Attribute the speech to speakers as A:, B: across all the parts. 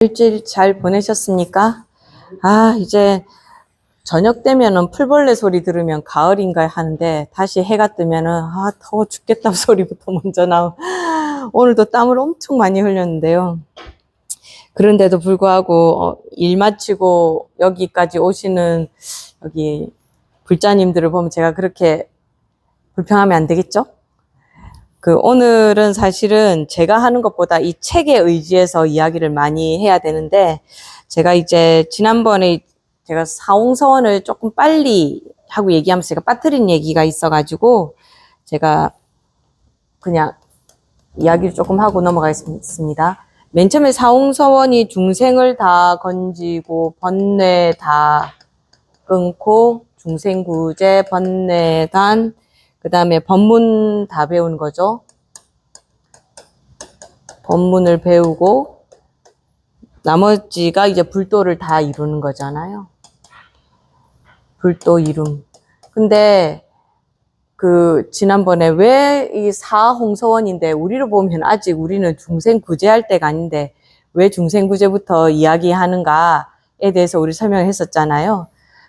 A: 일주일 잘 보내셨습니까? 이제 저녁 되면은 풀벌레 소리 들으면 가을인가 하는데 다시 해가 뜨면은 더워 죽겠다 소리부터 먼저 나오. 오늘도 땀을 엄청 많이 흘렸는데요. 그런데도 불구하고 일 마치고 여기까지 오시는 여기 불자님들을 보면 제가 그렇게 불평하면 안 되겠죠? 오늘은 사실은 제가 하는 것보다 이 책에 의지해서 이야기를 많이 해야 되는데, 제가 이제 지난번에 제가 사홍서원을 조금 빨리 하고 얘기하면서 제가 빠뜨린 얘기가 있어가지고, 제가 그냥 이야기를 조금 하고 넘어가겠습니다. 맨 처음에 사홍서원이 중생을 다 건지고, 번뇌 다 끊고, 중생구제, 번뇌단, 그 다음에 법문 다 배운 거죠. 법문을 배우고 나머지가 이제 불도를 다 이루는 거잖아요. 불도 이룸. 근데 지난번에 왜 이 사홍서원인데 우리를 보면 아직 우리는 중생 구제할 때가 아닌데 왜 중생 구제부터 이야기하는가에 대해서 우리 설명했었잖아요.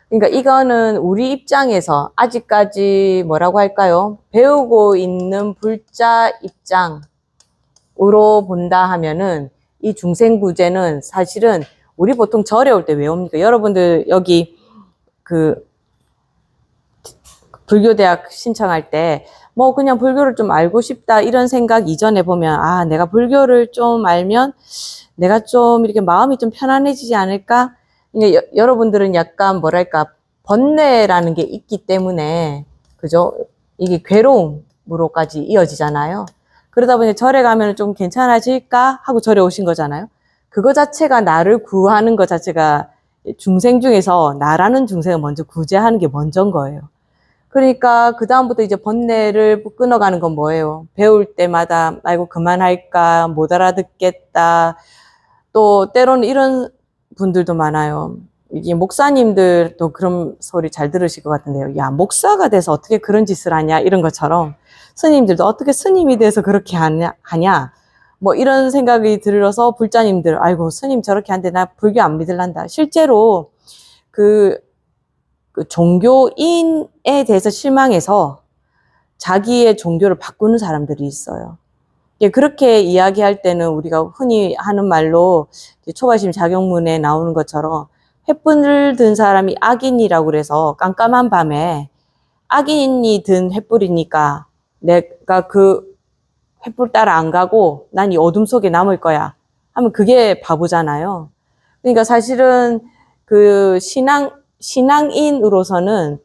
A: 그러니까 이거는 우리 입장에서 아직까지 뭐라고 할까요? 배우고 있는 불자 입장으로 본다 하면은 이 중생구제는 사실은 우리 보통 절에 올 때 왜 옵니까? 여러분들 여기 불교대학 신청할 때 뭐 그냥 불교를 좀 알고 싶다 이런 생각 이전에 보면 내가 불교를 좀 알면 내가 좀 이렇게 마음이 좀 편안해지지 않을까? 그러니까 여러분들은 약간 뭐랄까 번뇌라는 게 있기 때문에 그죠? 이게 괴로움으로까지 이어지잖아요. 그러다 보니 절에 가면 좀 괜찮아질까 하고 절에 오신 거잖아요. 그거 자체가 나를 구하는 것 자체가 중생 중에서 나라는 중생을 먼저 구제하는 게 먼저인 거예요. 그러니까 그 다음부터 이제 번뇌를 끊어가는 건 뭐예요? 배울 때마다 아이고 그만할까, 못 알아듣겠다. 또 때로는 이런 분들도 많아요. 이게 목사님들도 그런 소리 잘 들으실 것 같은데요. 야, 목사가 돼서 어떻게 그런 짓을 하냐 이런 것처럼 스님들도 어떻게 스님이 돼서 그렇게 하냐 뭐 이런 생각이 들어서 불자님들 아이고 스님 저렇게 하는데 나 불교 안 믿을란다. 실제로 그 종교인에 대해서 실망해서 자기의 종교를 바꾸는 사람들이 있어요. 그렇게 이야기할 때는 우리가 흔히 하는 말로 초가심 자경문에 나오는 것처럼 횃불을 든 사람이 악인이라고 그래서 깜깜한 밤에 악인이 든 횃불이니까 내가 그 횃불 따라 안 가고 난 이 어둠 속에 남을 거야 하면 그게 바보잖아요. 그러니까 사실은 신앙인으로서는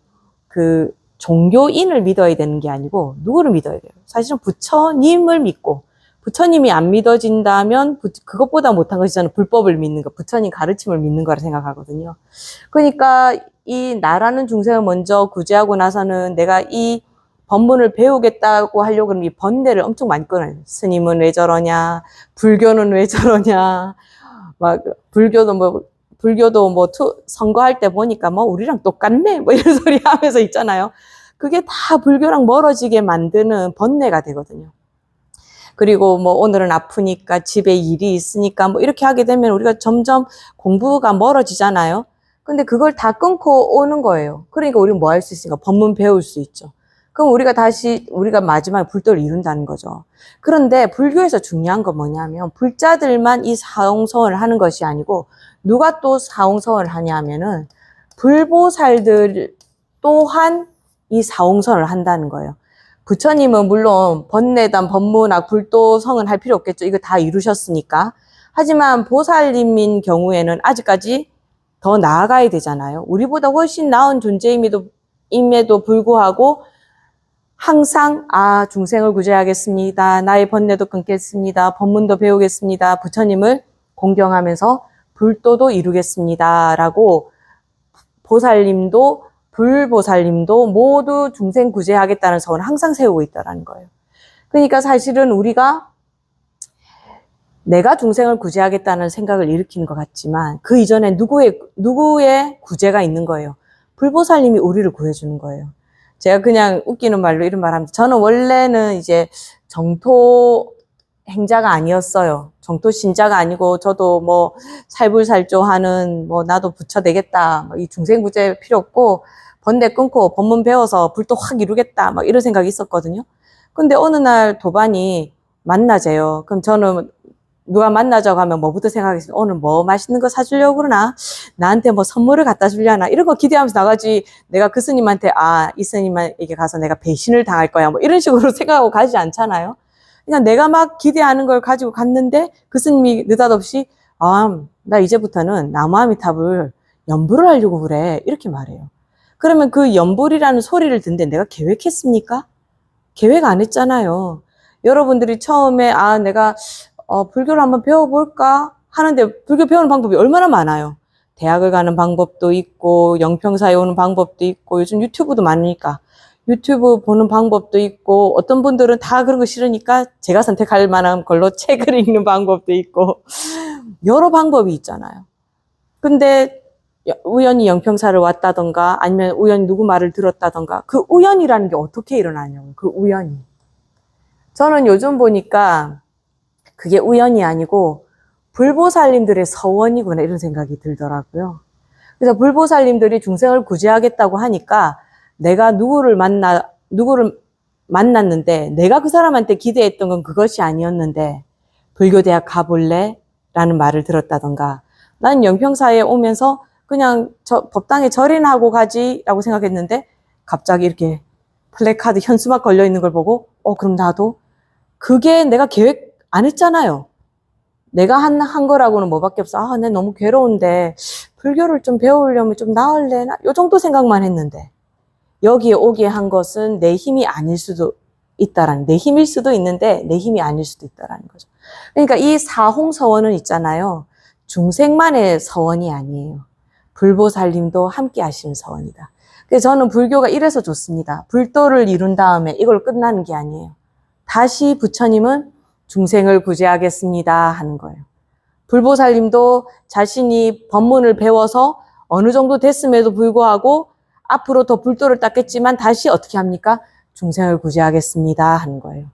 A: 종교인을 믿어야 되는 게 아니고 누구를 믿어야 돼요? 사실은 부처님을 믿고 부처님이 안 믿어진다면 그것보다 못한 것이 저는 불법을 믿는 거, 부처님 가르침을 믿는 거라 생각하거든요. 그러니까 이 나라는 중생을 먼저 구제하고 나서는 내가 이 법문을 배우겠다고 하려고 하면 이 번뇌를 엄청 많이 끊어요. 스님은 왜 저러냐, 불교는 왜 저러냐, 막 불교도 선거할 때 보니까 우리랑 똑같네 이런 소리 하면서 있잖아요. 그게 다 불교랑 멀어지게 만드는 번뇌가 되거든요. 그리고 오늘은 아프니까 집에 일이 있으니까 이렇게 하게 되면 우리가 점점 공부가 멀어지잖아요. 근데 그걸 다 끊고 오는 거예요. 그러니까 우리는 뭐 할 수 있으니까 법문 배울 수 있죠. 그럼 우리가 마지막에 불도를 이룬다는 거죠. 그런데 불교에서 중요한 건 뭐냐면 불자들만 이 사홍서원을 하는 것이 아니고 누가 또 사홍서원을 하냐 하면은 불보살들 또한 이 사홍서원을 한다는 거예요. 부처님은 물론 번뇌단, 법문학, 불도성은 할 필요 없겠죠. 이거 다 이루셨으니까. 하지만 보살님인 경우에는 아직까지 더 나아가야 되잖아요. 우리보다 훨씬 나은 존재임에도 불구하고 항상 중생을 구제하겠습니다. 나의 번뇌도 끊겠습니다. 법문도 배우겠습니다. 부처님을 공경하면서 불도도 이루겠습니다. 라고 보살님도 불보살님도 모두 중생 구제하겠다는 서원을 항상 세우고 있다는 거예요. 그러니까 사실은 우리가 내가 중생을 구제하겠다는 생각을 일으키는 것 같지만 그 이전에 누구의 구제가 있는 거예요. 불보살님이 우리를 구해주는 거예요. 제가 그냥 웃기는 말로 이런 말 합니다. 저는 원래는 이제 정토 행자가 아니었어요. 정토 신자가 아니고 저도 뭐 살불살조하는 뭐 나도 부처 되겠다. 뭐 이 중생부재 필요 없고 번뇌 끊고 법문 배워서 불도 확 이루겠다. 막 이런 생각이 있었거든요. 근데 어느 날 도반이 만나재요. 그럼 저는 누가 만나자고 하면 뭐부터 생각했어요? 오늘 뭐 맛있는 거 사주려고 그러나? 나한테 뭐 선물을 갖다 주려나? 이런 거 기대하면서 나가지. 내가 그 스님한테, 아, 이 스님에게 가서 내가 배신을 당할 거야. 뭐 이런 식으로 생각하고 가지 않잖아요. 그냥 내가 막 기대하는 걸 가지고 갔는데 그 스님이 느닷없이, 아, 나 이제부터는 나무아미탑을 연불을 하려고 그래. 이렇게 말해요. 그러면 그 연불이라는 소리를 듣는데 내가 계획했습니까? 계획 안 했잖아요. 여러분들이 처음에, 아, 내가 불교를 한번 배워볼까 하는데 불교 배우는 방법이 얼마나 많아요. 대학을 가는 방법도 있고 영평사에 오는 방법도 있고 요즘 유튜브도 많으니까 유튜브 보는 방법도 있고 어떤 분들은 다 그런 거 싫으니까 제가 선택할 만한 걸로 책을 읽는 방법도 있고 여러 방법이 있잖아요. 근데 우연히 영평사를 왔다던가 아니면 우연히 누구 말을 들었다던가 그 우연이라는 게 어떻게 일어나냐고 그 우연이. 저는 요즘 보니까 그게 우연이 아니고 불보살님들의 서원이구나 이런 생각이 들더라고요. 그래서 불보살님들이 중생을 구제하겠다고 하니까 내가 누구를 만났는데 내가 그 사람한테 기대했던 건 그것이 아니었는데 불교대학 가볼래? 라는 말을 들었다던가 난 영평사에 오면서 그냥 법당에 절이나 하고 가지 라고 생각했는데 갑자기 이렇게 플래카드 현수막 걸려 있는 걸 보고 그럼 나도 그게 내가 계획 안 했잖아요. 내가 한 거라고는 뭐밖에 없어. 아, 내 너무 괴로운데 불교를 좀 배우려면 좀 나을래나? 요 정도 생각만 했는데 여기에 오게 한 것은 내 힘이 아닐 수도 있다라는, 내 힘일 수도 있는데 내 힘이 아닐 수도 있다라는 거죠. 그러니까 이 사홍서원은 있잖아요. 중생만의 서원이 아니에요. 불보살님도 함께 하시는 서원이다. 그래서 저는 불교가 이래서 좋습니다. 불도를 이룬 다음에 이걸 끝나는 게 아니에요. 다시 부처님은 중생을 구제하겠습니다 하는 거예요. 불보살님도 자신이 법문을 배워서 어느 정도 됐음에도 불구하고 앞으로 더 불도를 닦겠지만 다시 어떻게 합니까? 중생을 구제하겠습니다 하는 거예요.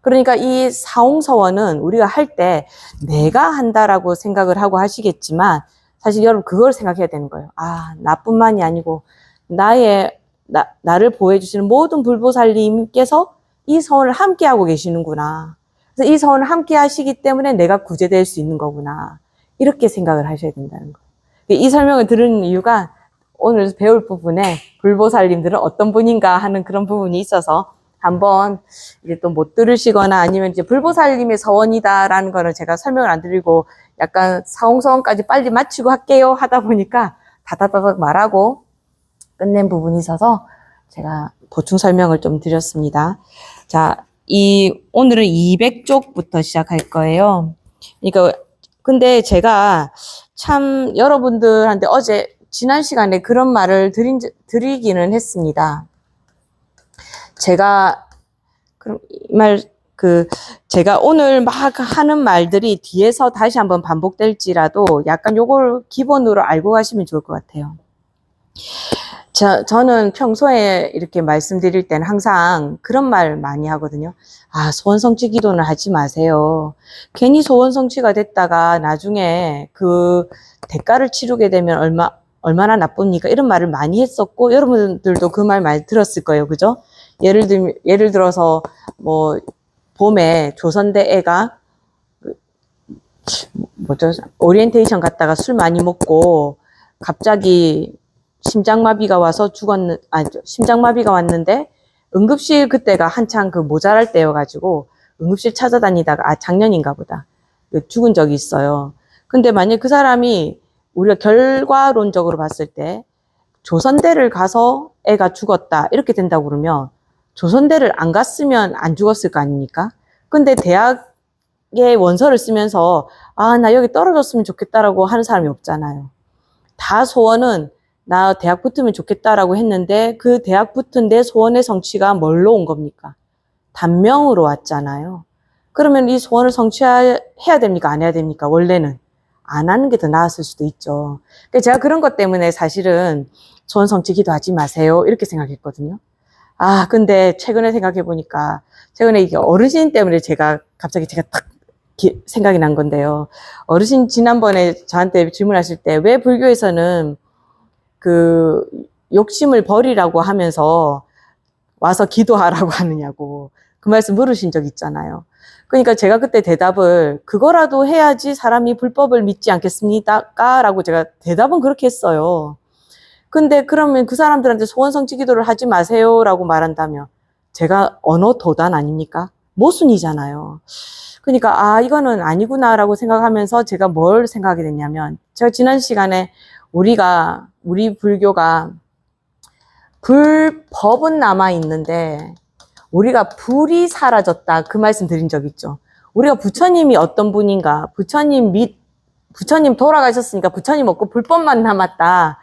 A: 그러니까 이 사홍서원은 우리가 할 때 내가 한다라고 생각을 하고 하시겠지만 사실 여러분 그걸 생각해야 되는 거예요. 아, 나뿐만이 아니고 나를 보호해주시는 모든 불보살님께서 이 서원을 함께 하고 계시는구나. 그래서 이 서원을 함께 하시기 때문에 내가 구제될 수 있는 거구나. 이렇게 생각을 하셔야 된다는 거예요. 이 설명을 들은 이유가 오늘 배울 부분에 불보살님들은 어떤 분인가 하는 그런 부분이 있어서 한번 이제 또 못 들으시거나 아니면 이제 불보살님의 서원이다라는 거는 제가 설명을 안 드리고 약간 사홍서원까지 빨리 마치고 할게요 하다 보니까 다다다닥 말하고 끝낸 부분이 있어서 제가 보충 설명을 좀 드렸습니다. 자, 오늘은 200쪽부터 시작할 거예요. 그러니까, 근데 제가 참 여러분들한테 어제 지난 시간에 그런 말을 드리기는 했습니다. 제가 제가 오늘 막 하는 말들이 뒤에서 다시 한번 반복될지라도 약간 요걸 기본으로 알고 가시면 좋을 것 같아요. 저는 평소에 이렇게 말씀드릴 때는 항상 그런 말 많이 하거든요. 아, 소원성취 기도는 하지 마세요. 괜히 소원성취가 됐다가 나중에 그 대가를 치르게 되면 얼마나 나쁩니까? 이런 말을 많이 했었고, 여러분들도 그 말 많이 들었을 거예요. 그죠? 예를 들어서, 뭐, 봄에 조선대 애가, 오리엔테이션 갔다가 술 많이 먹고, 갑자기 심장마비가 왔는데, 응급실 그때가 한창 그 모자랄 때여가지고, 응급실 찾아다니다가, 작년인가 보다. 죽은 적이 있어요. 근데 만약 그 사람이 우리가 결과론적으로 봤을 때, 조선대를 가서 애가 죽었다. 이렇게 된다고 그러면, 조선대를 안 갔으면 안 죽었을 거 아닙니까? 근데 대학에 원서를 쓰면서 아, 나 여기 떨어졌으면 좋겠다라고 하는 사람이 없잖아요. 다 소원은 나 대학 붙으면 좋겠다라고 했는데 그 대학 붙은 내 소원의 성취가 뭘로 온 겁니까? 단명으로 왔잖아요. 그러면 이 소원을 성취해야 됩니까? 안 해야 됩니까? 원래는 안 하는 게 더 나았을 수도 있죠. 제가 그런 것 때문에 사실은 소원 성취 기도하지 마세요. 이렇게 생각했거든요. 근데 최근에 생각해 보니까, 최근에 이게 어르신 때문에 갑자기 제가 딱 생각이 난 건데요. 어르신 지난번에 저한테 질문하실 때 왜 불교에서는 그 욕심을 버리라고 하면서 와서 기도하라고 하느냐고 그 말씀 물으신 적 있잖아요. 그러니까 제가 그때 대답을 그거라도 해야지 사람이 불법을 믿지 않겠습니까? 라고 제가 대답은 그렇게 했어요. 근데 그러면 그 사람들한테 소원성취 기도를 하지 마세요 라고 말한다면 제가 언어 도단 아닙니까? 모순이잖아요. 그러니까 이거는 아니구나라고 생각하면서 제가 뭘 생각하게 됐냐면 제가 지난 시간에 우리 불교가 불법은 남아있는데 우리가 불이 사라졌다 그 말씀 드린 적 있죠. 우리가 부처님이 어떤 분인가, 부처님 돌아가셨으니까 부처님 없고 불법만 남았다.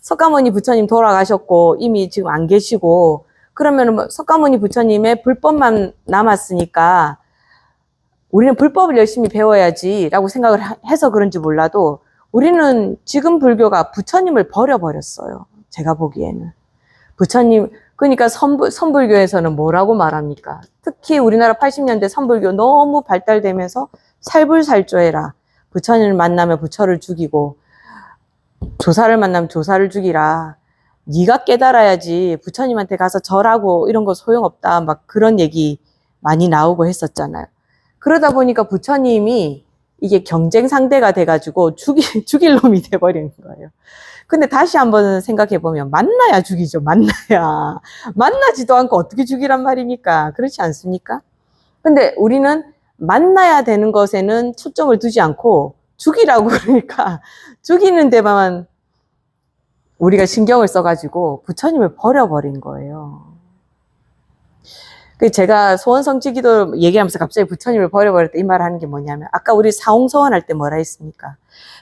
A: 석가모니 부처님 돌아가셨고 이미 지금 안 계시고 그러면 석가모니 부처님의 불법만 남았으니까 우리는 불법을 열심히 배워야지 라고 생각을 해서 그런지 몰라도 우리는 지금 불교가 부처님을 버려버렸어요. 제가 보기에는. 부처님, 그러니까 선불교에서는 뭐라고 말합니까? 특히 우리나라 80년대 선불교 너무 발달되면서 살불살조해라. 부처님을 만나면 부처를 죽이고 조사를 만나면 조사를 죽이라. 네가 깨달아야지 부처님한테 가서 절하고 이런 거 소용없다. 막 그런 얘기 많이 나오고 했었잖아요. 그러다 보니까 부처님이 이게 경쟁 상대가 돼가지고 죽일 놈이 돼버리는 거예요. 근데 다시 한번 생각해보면 만나야 죽이죠. 만나야. 만나지도 않고 어떻게 죽이란 말입니까? 그렇지 않습니까? 근데 우리는 만나야 되는 것에는 초점을 두지 않고 죽이라고 그러니까 죽이는 데만 우리가 신경을 써가지고 부처님을 버려버린 거예요. 제가 소원성취 기도 얘기하면서 갑자기 부처님을 버려버렸다 이 말을 하는 게 뭐냐면 아까 우리 사홍서원 할 때 뭐라 했습니까?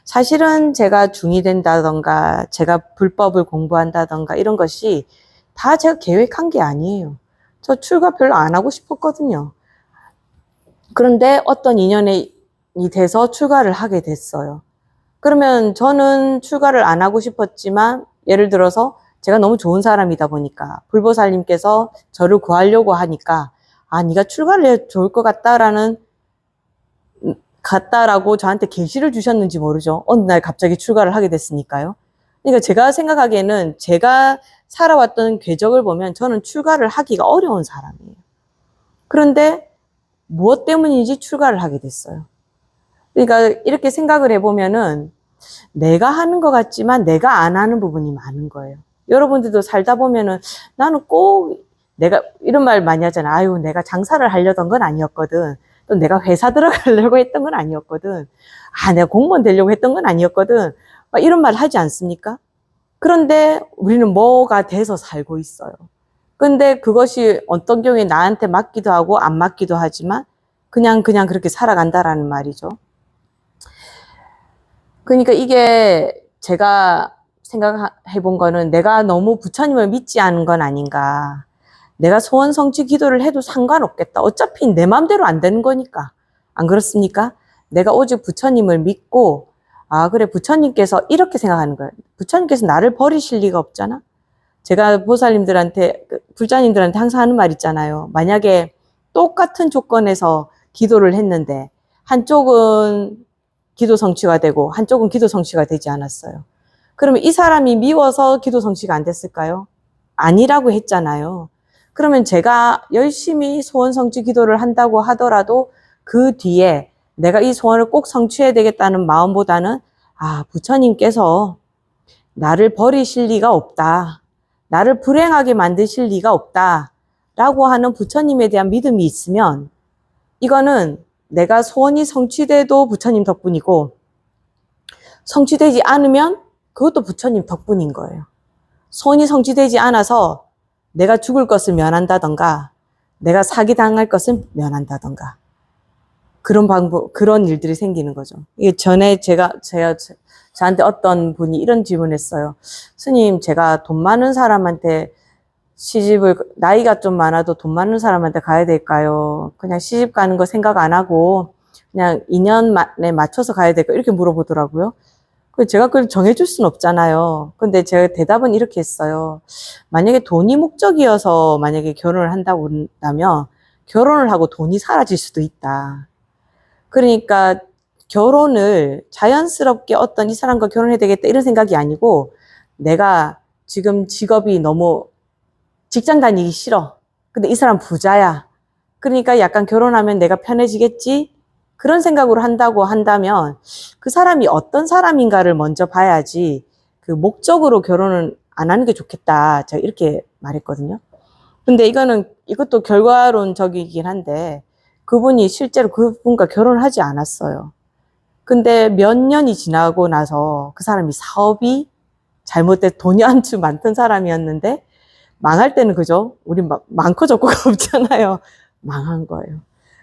A: 사실은 제가 중이 된다던가 제가 불법을 공부한다던가 이런 것이 다 제가 계획한 게 아니에요. 저 출가 별로 안 하고 싶었거든요. 그런데 어떤 인연이 돼서 출가를 하게 됐어요. 그러면 저는 출가를 안 하고 싶었지만 예를 들어서 제가 너무 좋은 사람이다 보니까 불보살님께서 저를 구하려고 하니까 네가 출가를 해 좋을 것 같다라고 저한테 계시를 주셨는지 모르죠. 어느 날 갑자기 출가를 하게 됐으니까요. 그러니까 제가 생각하기에는 제가 살아왔던 궤적을 보면 저는 출가를 하기가 어려운 사람이에요. 그런데 무엇 때문인지 출가를 하게 됐어요. 그러니까 이렇게 생각을 해보면은 내가 하는 것 같지만 내가 안 하는 부분이 많은 거예요. 여러분들도 살다 보면은 나는 꼭 내가 이런 말 많이 하잖아. 내가 장사를 하려던 건 아니었거든. 또 내가 회사 들어가려고 했던 건 아니었거든. 내가 공무원 되려고 했던 건 아니었거든. 막 이런 말 하지 않습니까? 그런데 우리는 뭐가 돼서 살고 있어요. 근데 그것이 어떤 경우에 나한테 맞기도 하고 안 맞기도 하지만 그냥 그렇게 살아간다라는 말이죠. 그러니까 이게 제가 생각해 본 거는 내가 너무 부처님을 믿지 않은 건 아닌가. 내가 소원성취 기도를 해도 상관없겠다. 어차피 내 마음대로 안 되는 거니까. 안 그렇습니까? 내가 오직 부처님을 믿고 그래 부처님께서 이렇게 생각하는 거예요. 부처님께서 나를 버리실 리가 없잖아. 제가 보살님들한테 불자님들한테 항상 하는 말 있잖아요. 만약에 똑같은 조건에서 기도를 했는데 한쪽은 기도 성취가 되고 한쪽은 기도 성취가 되지 않았어요. 그러면 이 사람이 미워서 기도 성취가 안 됐을까요? 아니라고 했잖아요. 그러면 제가 열심히 소원 성취 기도를 한다고 하더라도 그 뒤에 내가 이 소원을 꼭 성취해야 되겠다는 마음보다는 부처님께서 나를 버리실 리가 없다. 나를 불행하게 만드실 리가 없다. 라고 하는 부처님에 대한 믿음이 있으면 이거는 내가 소원이 성취돼도 부처님 덕분이고 성취되지 않으면 그것도 부처님 덕분인 거예요. 소원이 성취되지 않아서 내가 죽을 것을 면한다던가 내가 사기당할 것을 면한다던가 그런 일들이 생기는 거죠. 이게 전에 저한테 어떤 분이 이런 질문을 했어요. 스님, 제가 돈 많은 사람한테 나이가 좀 많아도 돈 많은 사람한테 가야 될까요? 그냥 시집 가는 거 생각 안 하고 그냥 인연에 맞춰서 가야 될까요? 이렇게 물어보더라고요. 제가 그걸 정해줄 수는 없잖아요. 근데 제가 대답은 이렇게 했어요. 만약에 돈이 목적이어서 만약에 결혼을 한다고 한다면 결혼을 하고 돈이 사라질 수도 있다. 그러니까 결혼을 자연스럽게 어떤 이 사람과 결혼해야 되겠다 이런 생각이 아니고 내가 지금 직업이 너무 직장 다니기 싫어. 근데 이 사람 부자야. 그러니까 약간 결혼하면 내가 편해지겠지? 그런 생각으로 한다고 한다면 그 사람이 어떤 사람인가를 먼저 봐야지 그 목적으로 결혼은 안 하는 게 좋겠다. 제가 이렇게 말했거든요. 근데 이것도 결과론적이긴 한데 그분이 실제로 그분과 결혼을 하지 않았어요. 근데 몇 년이 지나고 나서 그 사람이 사업이 잘못돼 돈이 한주 많던 사람이었는데 망할 때는 그죠? 우리 많고 적고가 없잖아요. 망한 거예요.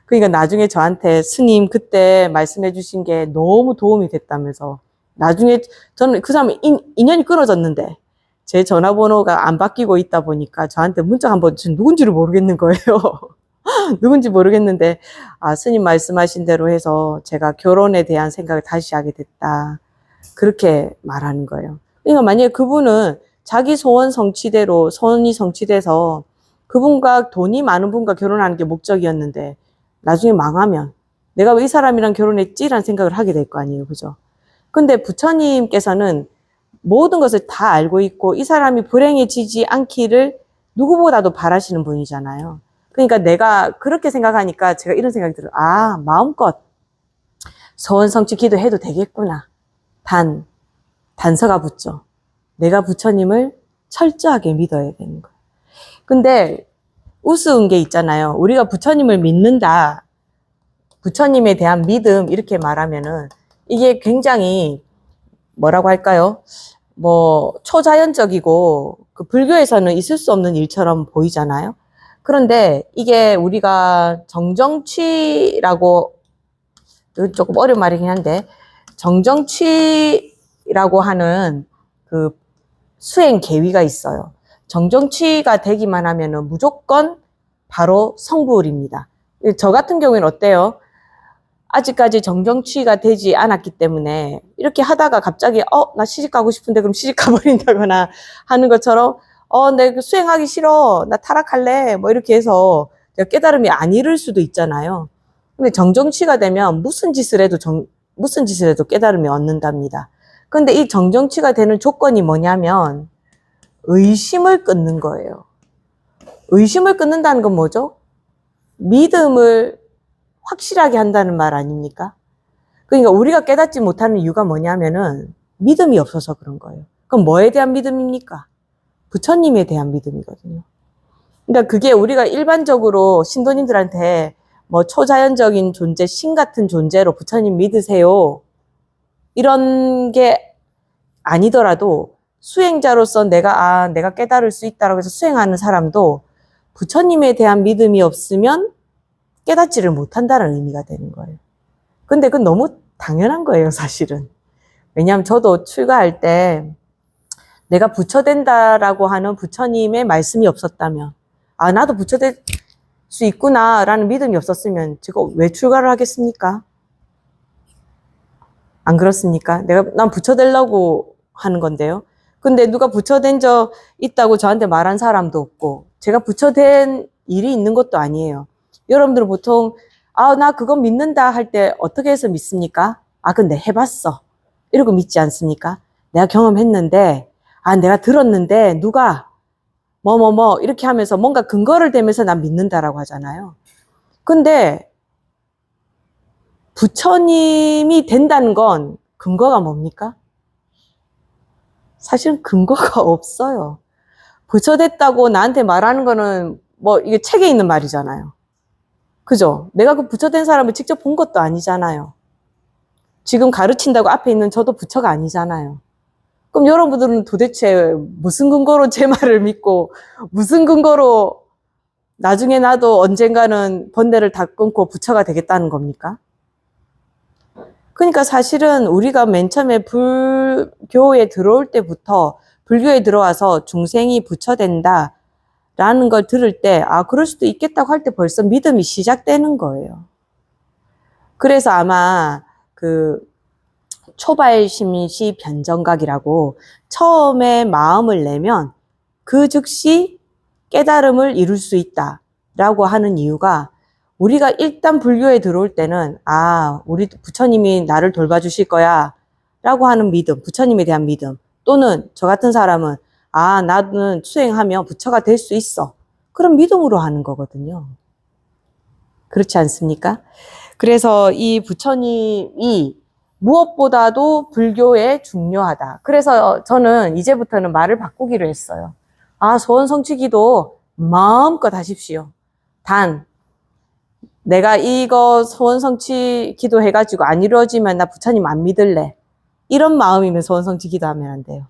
A: 그러니까 나중에 저한테 스님 그때 말씀해 주신 게 너무 도움이 됐다면서 나중에 저는 그 사람이 인연이 끊어졌는데 제 전화번호가 안 바뀌고 있다 보니까 저한테 문자 한번 누군지를 모르겠는 거예요. 누군지 모르겠는데 아 스님 말씀하신 대로 해서 제가 결혼에 대한 생각을 다시 하게 됐다. 그렇게 말하는 거예요. 그러니까 만약에 그분은 자기 소원이 성취돼서 그분과 돈이 많은 분과 결혼하는 게 목적이었는데 나중에 망하면 내가 왜 이 사람이랑 결혼했지라는 생각을 하게 될 거 아니에요. 그죠? 근데 부처님께서는 모든 것을 다 알고 있고 이 사람이 불행해지지 않기를 누구보다도 바라시는 분이잖아요. 그러니까 내가 그렇게 생각하니까 제가 이런 생각이 들어요. 아, 마음껏 소원 성취 기도해도 되겠구나. 단서가 붙죠. 내가 부처님을 철저하게 믿어야 되는 거예요. 근데 우스운 게 있잖아요. 우리가 부처님을 믿는다. 부처님에 대한 믿음 이렇게 말하면은 이게 굉장히 뭐라고 할까요? 뭐 초자연적이고 그 불교에서는 있을 수 없는 일처럼 보이잖아요. 그런데 이게 우리가 정정취라고 조금 어려운 말이긴 한데 정정취라고 하는 그 수행 계위가 있어요. 정정취가 되기만 하면은 무조건 바로 성불입니다. 저 같은 경우에는 어때요? 아직까지 정정취가 되지 않았기 때문에 이렇게 하다가 갑자기 나 시집 가고 싶은데 그럼 시집 가버린다거나 하는 것처럼 내가 수행하기 싫어 나 타락할래 뭐 이렇게 해서 깨달음이 안 이룰 수도 있잖아요. 근데 정정취가 되면 무슨 짓을 해도 깨달음이 얻는답니다. 근데 이 정정취가 되는 조건이 뭐냐면 의심을 끊는 거예요. 의심을 끊는다는 건 뭐죠? 믿음을 확실하게 한다는 말 아닙니까? 그러니까 우리가 깨닫지 못하는 이유가 뭐냐면은 믿음이 없어서 그런 거예요. 그럼 뭐에 대한 믿음입니까? 부처님에 대한 믿음이거든요. 그러니까 그게 우리가 일반적으로 신도님들한테 뭐 초자연적인 존재, 신 같은 존재로 부처님 믿으세요. 이런 게 아니더라도 수행자로서 내가 깨달을 수 있다라고 해서 수행하는 사람도 부처님에 대한 믿음이 없으면 깨닫지를 못한다는 의미가 되는 거예요. 근데 그건 너무 당연한 거예요, 사실은. 왜냐하면 저도 출가할 때 내가 부처된다라고 하는 부처님의 말씀이 없었다면 나도 부처될 수 있구나라는 믿음이 없었으면 제가 왜 출가를 하겠습니까? 안 그렇습니까? 난 부처되려고 하는 건데요. 근데 누가 부처된 적 있다고 저한테 말한 사람도 없고 제가 부처된 일이 있는 것도 아니에요. 여러분들은 보통 나 그거 믿는다 할 때 어떻게 해서 믿습니까? 근데 해봤어. 이러고 믿지 않습니까? 내가 경험했는데 내가 들었는데 누가 이렇게 하면서 뭔가 근거를 대면서 난 믿는다라고 하잖아요. 근데 부처님이 된다는 건 근거가 뭡니까? 사실은 근거가 없어요. 부처됐다고 나한테 말하는 거는 이게 책에 있는 말이잖아요. 그죠? 내가 그 부처된 사람을 직접 본 것도 아니잖아요. 지금 가르친다고 앞에 있는 저도 부처가 아니잖아요. 그럼 여러분들은 도대체 무슨 근거로 제 말을 믿고 무슨 근거로 나중에 나도 언젠가는 번뇌를 다 끊고 부처가 되겠다는 겁니까? 그러니까 사실은 우리가 맨 처음에 불교에 들어올 때부터 불교에 들어와서 중생이 부처된다 라는 걸 들을 때 그럴 수도 있겠다고 할 때 벌써 믿음이 시작되는 거예요. 그래서 아마 초발심시 변정각이라고 처음에 마음을 내면 그 즉시 깨달음을 이룰 수 있다라고 하는 이유가 우리가 일단 불교에 들어올 때는 우리 부처님이 나를 돌봐주실 거야 라고 하는 믿음, 부처님에 대한 믿음, 또는 저 같은 사람은 나는 수행하면 부처가 될 수 있어, 그런 믿음으로 하는 거거든요. 그렇지 않습니까? 그래서 이 부처님이 무엇보다도 불교에 중요하다. 그래서 저는 이제부터는 말을 바꾸기로 했어요. 소원 성취기도 마음껏 하십시오. 단 내가 이거 소원 성취 기도해가지고 안 이루어지면 나 부처님 안 믿을래, 이런 마음이면 소원 성취 기도하면 안 돼요.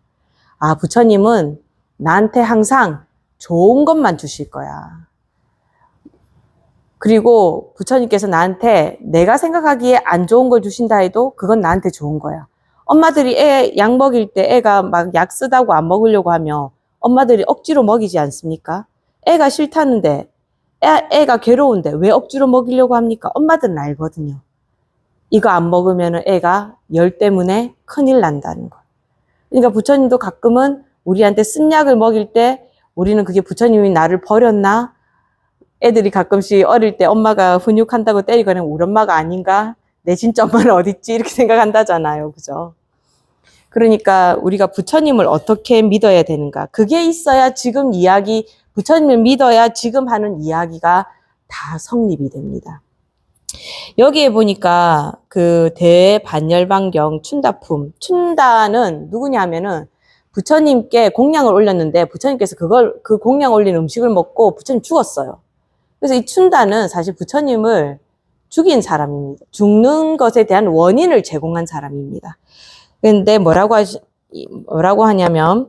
A: 부처님은 나한테 항상 좋은 것만 주실 거야. 그리고 부처님께서 나한테 내가 생각하기에 안 좋은 걸 주신다 해도 그건 나한테 좋은 거야. 엄마들이 애 약 먹일 때 애가 막 약 쓰다고 안 먹으려고 하면 엄마들이 억지로 먹이지 않습니까? 애가 싫다는데, 애가 괴로운데 왜 억지로 먹이려고 합니까? 엄마들은 알거든요. 이거 안 먹으면 애가 열 때문에 큰일 난다는 거. 그러니까 부처님도 가끔은 우리한테 쓴 약을 먹일 때 우리는 그게 부처님이 나를 버렸나? 애들이 가끔씩 어릴 때 엄마가 훈육한다고 때리거나 우리 엄마가 아닌가? 내 진짜 엄마는 어딨지? 이렇게 생각한다잖아요. 그죠? 그러니까 우리가 부처님을 어떻게 믿어야 되는가? 그게 있어야 지금 이야기, 부처님을 믿어야 지금 하는 이야기가 다 성립이 됩니다. 여기에 보니까 그 대반열반경 춘다품, 춘다는 누구냐면은 부처님께 공양을 올렸는데 부처님께서 그 공양 올린 음식을 먹고 부처님 죽었어요. 그래서 이 춘다는 사실 부처님을 죽인 사람입니다. 죽는 것에 대한 원인을 제공한 사람입니다. 근데 뭐라고 하냐면,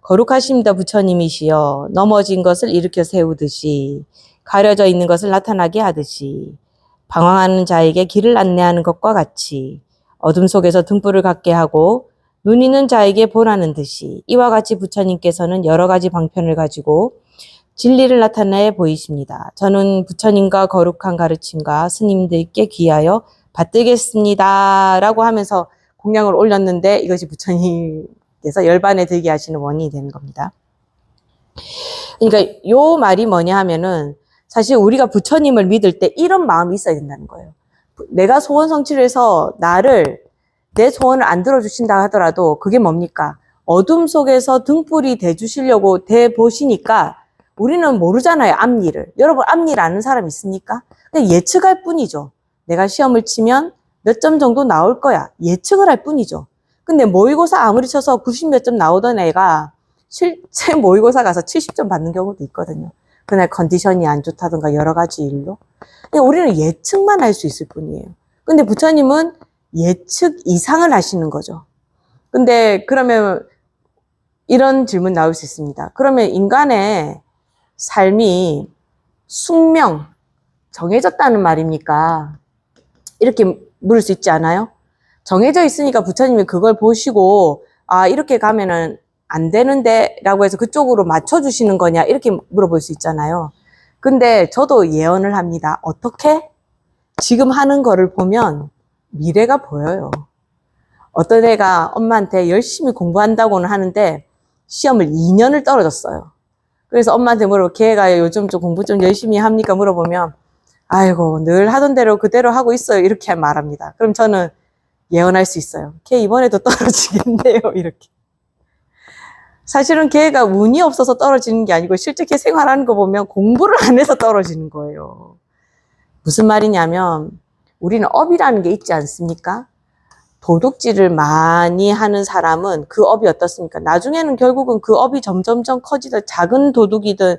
A: 거룩하십니다 부처님이시여, 넘어진 것을 일으켜 세우듯이, 가려져 있는 것을 나타나게 하듯이, 방황하는 자에게 길을 안내하는 것과 같이, 어둠 속에서 등불을 갖게 하고 눈 있는 자에게 보라는 듯이, 이와 같이 부처님께서는 여러 가지 방편을 가지고 진리를 나타내 보이십니다. 저는 부처님과 거룩한 가르침과 스님들께 귀하여 받들겠습니다 라고 하면서 공양을 올렸는데, 이것이 부처님께서 열반에 들게 하시는 원인이 되는 겁니다. 그러니까 요 말이 뭐냐 하면은, 사실 우리가 부처님을 믿을 때 이런 마음이 있어야 된다는 거예요. 내가 소원 성취를 해서 내 소원을 안 들어주신다 하더라도 그게 뭡니까? 어둠 속에서 등불이 돼주시려고 돼보시니까 우리는 모르잖아요, 앞일을. 여러분, 앞일 아는 사람 있습니까? 그냥 예측할 뿐이죠. 내가 시험을 치면 몇 점 정도 나올 거야, 예측을 할 뿐이죠. 근데 모의고사 아무리 쳐서 90 몇 점 나오던 애가 실제 모의고사 가서 70점 받는 경우도 있거든요. 그날 컨디션이 안 좋다든가 여러 가지 일로. 그냥 우리는 예측만 할 수 있을 뿐이에요. 근데 부처님은 예측 이상을 하시는 거죠. 근데 그러면 이런 질문 나올 수 있습니다. 그러면 인간의 삶이 숙명, 정해졌다는 말입니까? 이렇게 물을 수 있지 않아요? 정해져 있으니까 부처님이 그걸 보시고 이렇게 가면은 안 되는데 라고 해서 그쪽으로 맞춰주시는 거냐, 이렇게 물어볼 수 있잖아요. 근데 저도 예언을 합니다. 어떻게? 지금 하는 거를 보면 미래가 보여요. 어떤 애가 엄마한테 열심히 공부한다고는 하는데 시험을 2년을 떨어졌어요. 그래서 엄마한테 걔가 요즘 좀 공부 좀 열심히 합니까? 물어보면 아이고 늘 하던 대로 그대로 하고 있어요, 이렇게 말합니다. 그럼 저는 예언할 수 있어요. 걔 이번에도 떨어지겠네요, 이렇게. 사실은 걔가 운이 없어서 떨어지는 게 아니고 실제 걔 생활하는 거 보면 공부를 안 해서 떨어지는 거예요. 무슨 말이냐면 우리는 업이라는 게 있지 않습니까? 도둑질을 많이 하는 사람은 그 업이 어떻습니까? 나중에는 결국은 그 업이 점점점 커지다, 작은 도둑이든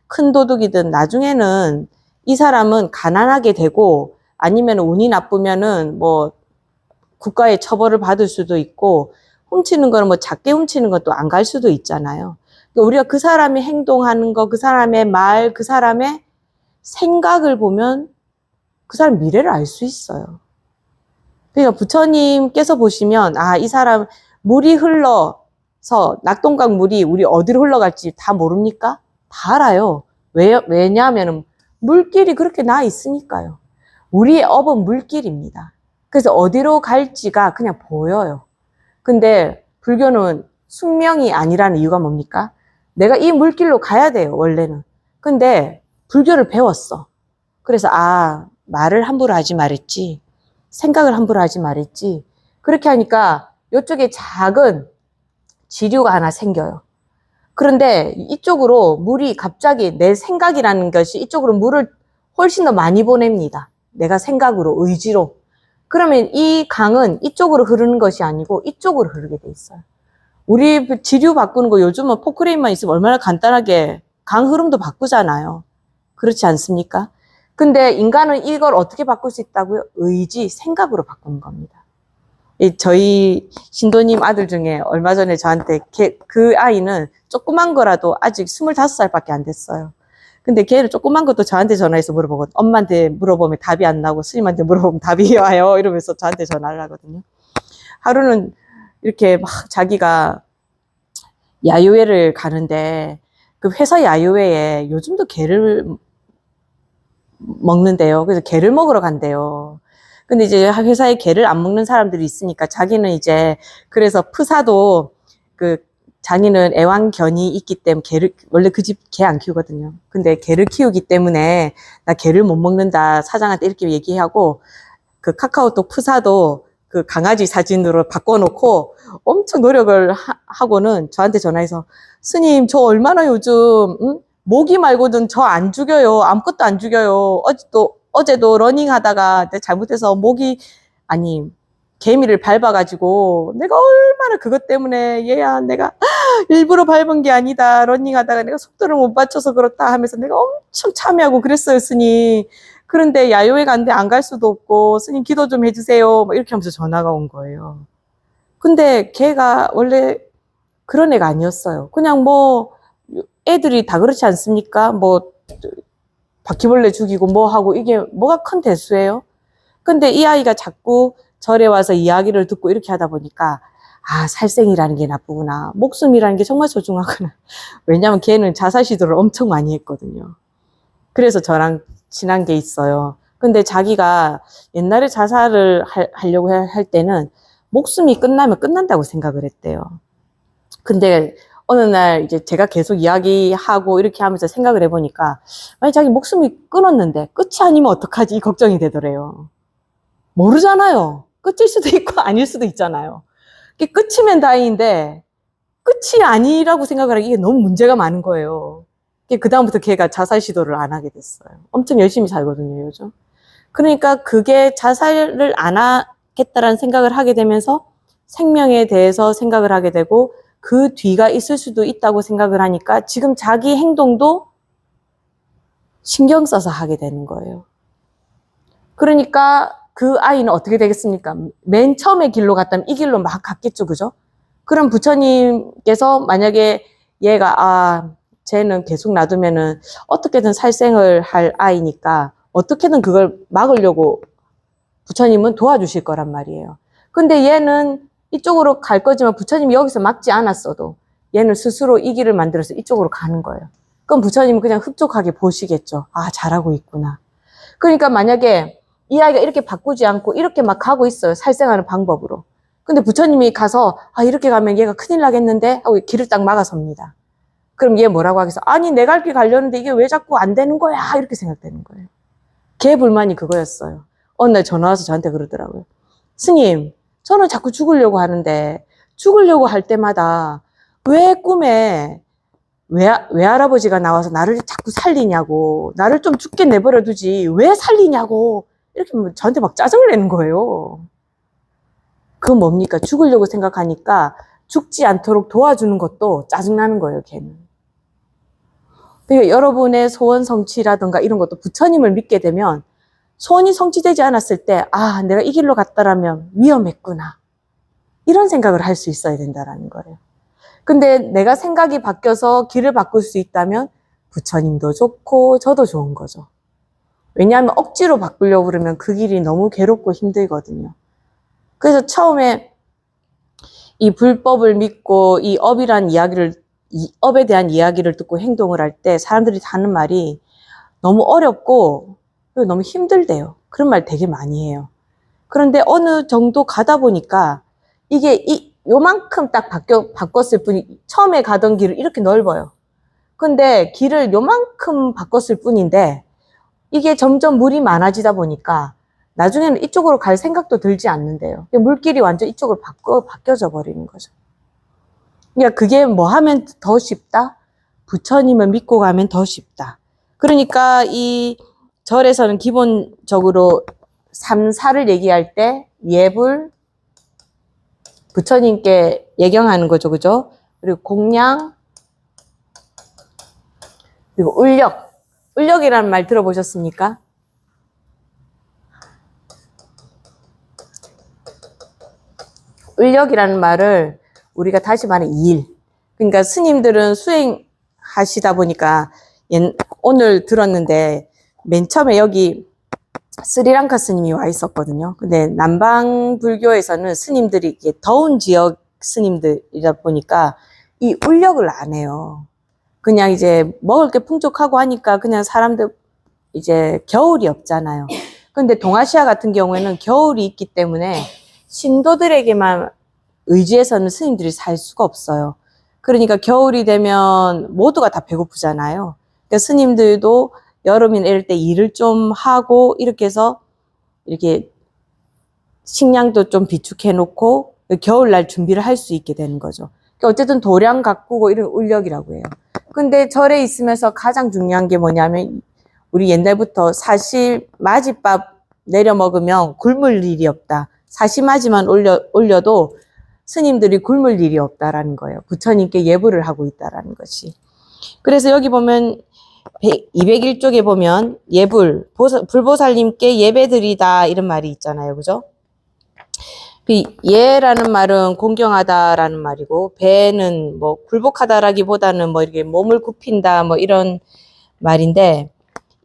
A: 큰 도둑이든 나중에는 이 사람은 가난하게 되고, 아니면 운이 나쁘면은 국가의 처벌을 받을 수도 있고, 훔치는 거는 작게 훔치는 것도 안 갈 수도 있잖아요. 그러니까 우리가 그 사람이 행동하는 거, 그 사람의 말, 그 사람의 생각을 보면 그 사람 미래를 알 수 있어요. 그러니까 부처님께서 보시면 이 사람 물이 흘러서 낙동강 물이 우리 어디로 흘러갈지 다 모릅니까? 다 알아요. 왜냐하면 물길이 그렇게 나 있으니까요. 우리의 업은 물길입니다. 그래서 어디로 갈지가 그냥 보여요. 근데 불교는 숙명이 아니라는 이유가 뭡니까? 내가 이 물길로 가야 돼요, 원래는. 근데 불교를 배웠어. 그래서 말을 함부로 하지 말랬지. 생각을 함부로 하지 말랬지. 그렇게 하니까 이쪽에 작은 지류가 하나 생겨요. 그런데 이쪽으로 물이 갑자기 내 생각이라는 것이 이쪽으로 물을 훨씬 더 많이 보냅니다. 내가 생각으로, 의지로. 그러면 이 강은 이쪽으로 흐르는 것이 아니고 이쪽으로 흐르게 돼 있어요. 우리 지류 바꾸는 거 요즘은 포크레인만 있으면 얼마나 간단하게 강 흐름도 바꾸잖아요. 그렇지 않습니까? 근데 인간은 이걸 어떻게 바꿀 수 있다고요? 의지, 생각으로 바꾸는 겁니다. 저희 신도님 아들 중에 얼마 전에 저한테 그 아이는 조그만 거라도 아직 25살밖에 안 됐어요. 근데 걔를 조그만 것도 저한테 전화해서 물어보거든요. 엄마한테 물어보면 답이 안 나오고 스님한테 물어보면 답이 와요. 이러면서 저한테 전화를 하거든요. 하루는 이렇게 막 자기가 야유회를 가는데 그 회사 야유회에 요즘도 게를 먹는데요. 그래서 게를 먹으러 간대요. 근데 이제 회사에 게를 안 먹는 사람들이 있으니까 자기는 이제 그래서 프사도 자기는 애완견이 있기 때문에 원래 그 집 개 안 키우거든요. 근데 개를 키우기 때문에 나 개를 못 먹는다 사장한테 이렇게 얘기하고 그 카카오톡 프사도 그 강아지 사진으로 바꿔놓고 엄청 노력을 하고는 저한테 전화해서 스님 저 얼마나 요즘 모기 말고는 저 안 죽여요. 아무것도 안 죽여요. 어제도 러닝 하다가 내가 잘못해서 개미를 밟아가지고 내가 얼마나 그것 때문에 얘야 내가 일부러 밟은 게 아니다. 러닝 하다가 내가 속도를 못 맞춰서 그렇다 하면서 내가 엄청 참여하고 그랬어요, 스님. 그런데 야유회 간데 안 갈 수도 없고 스님 기도 좀 해주세요. 막 이렇게 하면서 전화가 온 거예요. 근데 걔가 원래 그런 애가 아니었어요. 그냥 애들이 다 그렇지 않습니까? 바퀴벌레 죽이고 하고 이게 뭐가 큰 대수예요? 근데 이 아이가 자꾸 절에 와서 이야기를 듣고 이렇게 하다 보니까 살생이라는 게 나쁘구나. 목숨이라는 게 정말 소중하구나. 왜냐면 걔는 자살 시도를 엄청 많이 했거든요. 그래서 저랑 친한 게 있어요. 근데 자기가 옛날에 자살을 하려고 할 때는 목숨이 끝나면 끝난다고 생각을 했대요. 근데 어느 날 이제 제가 계속 이야기하고 이렇게 하면서 생각을 해보니까 만약 자기 목숨이 끊었는데 끝이 아니면 어떡하지? 이 걱정이 되더래요. 모르잖아요. 끝일 수도 있고 아닐 수도 있잖아요. 끝이면 다행인데 끝이 아니라고 생각을 하기 이게 너무 문제가 많은 거예요. 그 다음부터 걔가 자살 시도를 안 하게 됐어요. 엄청 열심히 살거든요, 요즘. 그러니까 그게 자살을 안 하겠다라는 생각을 하게 되면서 생명에 대해서 생각을 하게 되고 그 뒤가 있을 수도 있다고 생각을 하니까 지금 자기 행동도 신경 써서 하게 되는 거예요. 그러니까 그 아이는 어떻게 되겠습니까? 맨 처음에 길로 갔다면 이 길로 막 갔겠죠, 그죠? 그럼 부처님께서 만약에 얘가 쟤는 계속 놔두면은 어떻게든 살생을 할 아이니까 어떻게든 그걸 막으려고 부처님은 도와주실 거란 말이에요. 근데 얘는 이쪽으로 갈 거지만 부처님이 여기서 막지 않았어도 얘는 스스로 이 길을 만들어서 이쪽으로 가는 거예요. 그럼 부처님은 그냥 흡족하게 보시겠죠. 잘하고 있구나. 그러니까 만약에 이 아이가 이렇게 바꾸지 않고 이렇게 막 가고 있어요. 살생하는 방법으로. 근데 부처님이 가서 이렇게 가면 얘가 큰일 나겠는데 하고 길을 딱 막아섭니다. 그럼 얘 뭐라고 하겠어? 아니 내가 갈 길 가려는데 이게 왜 자꾸 안 되는 거야? 이렇게 생각되는 거예요. 걔 불만이 그거였어요. 어느 날 전화 와서 저한테 그러더라고요. 스님, 저는 자꾸 죽으려고 하는데 죽으려고 할 때마다 왜 꿈에 외할아버지가 나와서 나를 자꾸 살리냐고, 나를 좀 죽게 내버려 두지 왜 살리냐고 이렇게 저한테 막 짜증을 내는 거예요. 그건 뭡니까? 죽으려고 생각하니까 죽지 않도록 도와주는 것도 짜증나는 거예요, 걔는. 그러니까 여러분의 소원 성취라든가 이런 것도 부처님을 믿게 되면 소원이 성취되지 않았을 때 내가 이 길로 갔다라면 위험했구나. 이런 생각을 할 수 있어야 된다는 거예요. 근데 내가 생각이 바뀌어서 길을 바꿀 수 있다면 부처님도 좋고 저도 좋은 거죠. 왜냐하면 억지로 바꾸려고 그러면 그 길이 너무 괴롭고 힘들거든요. 그래서 처음에 이 불법을 믿고 이 업에 대한 이야기를 듣고 행동을 할 때 사람들이 하는 말이 너무 어렵고 너무 힘들대요. 그런 말 되게 많이 해요. 그런데 어느 정도 가다 보니까 이게 요만큼 딱 바꿨을 뿐이, 처음에 가던 길을 이렇게 넓어요. 근데 길을 요만큼 바꿨을 뿐인데, 이게 점점 물이 많아지다 보니까, 나중에는 이쪽으로 갈 생각도 들지 않는데요. 물길이 완전 이쪽으로 바뀌어져 버리는 거죠. 그러니까 그게 뭐 하면 더 쉽다? 부처님을 믿고 가면 더 쉽다. 그러니까 이 절에서는 기본적으로 삼사를 얘기할 때 예불, 부처님께 예경하는 거죠. 그죠? 그리고 공양, 그리고 울력. 울력이라는 말 들어보셨습니까? 울력이라는 말을 우리가 다시 말해 일. 그러니까 스님들은 수행하시다 보니까 오늘 들었는데 맨 처음에 여기 스리랑카 스님이 와 있었거든요. 근데 남방 불교에서는 스님들이 이게 더운 지역 스님들이다 보니까 이 울력을 안 해요. 그냥 이제 먹을 게 풍족하고 하니까 그냥 사람들 이제 겨울이 없잖아요. 근데 동아시아 같은 경우에는 겨울이 있기 때문에 신도들에게만 의지해서는 스님들이 살 수가 없어요. 그러니까 겨울이 되면 모두가 다 배고프잖아요. 그러니까 스님들도 여름이나 이럴 때 일을 좀 하고 이렇게 해서 이렇게 식량도 좀 비축해 놓고 겨울날 준비를 할 수 있게 되는 거죠. 그러니까 어쨌든 도량 가꾸고 이런 울력이라고 해요. 근데 절에 있으면서 가장 중요한 게 뭐냐면 우리 옛날부터 사시마지밥 내려 먹으면 굶을 일이 없다. 사시마지만 올려도 스님들이 굶을 일이 없다라는 거예요. 부처님께 예불을 하고 있다라는 것이. 그래서 여기 보면 201쪽에 보면 예불, 불보살님께 예배드리다 이런 말이 있잖아요. 그죠? 그 예라는 말은 공경하다라는 말이고 배는 뭐 굴복하다라기보다는 뭐 이렇게 몸을 굽힌다 뭐 이런 말인데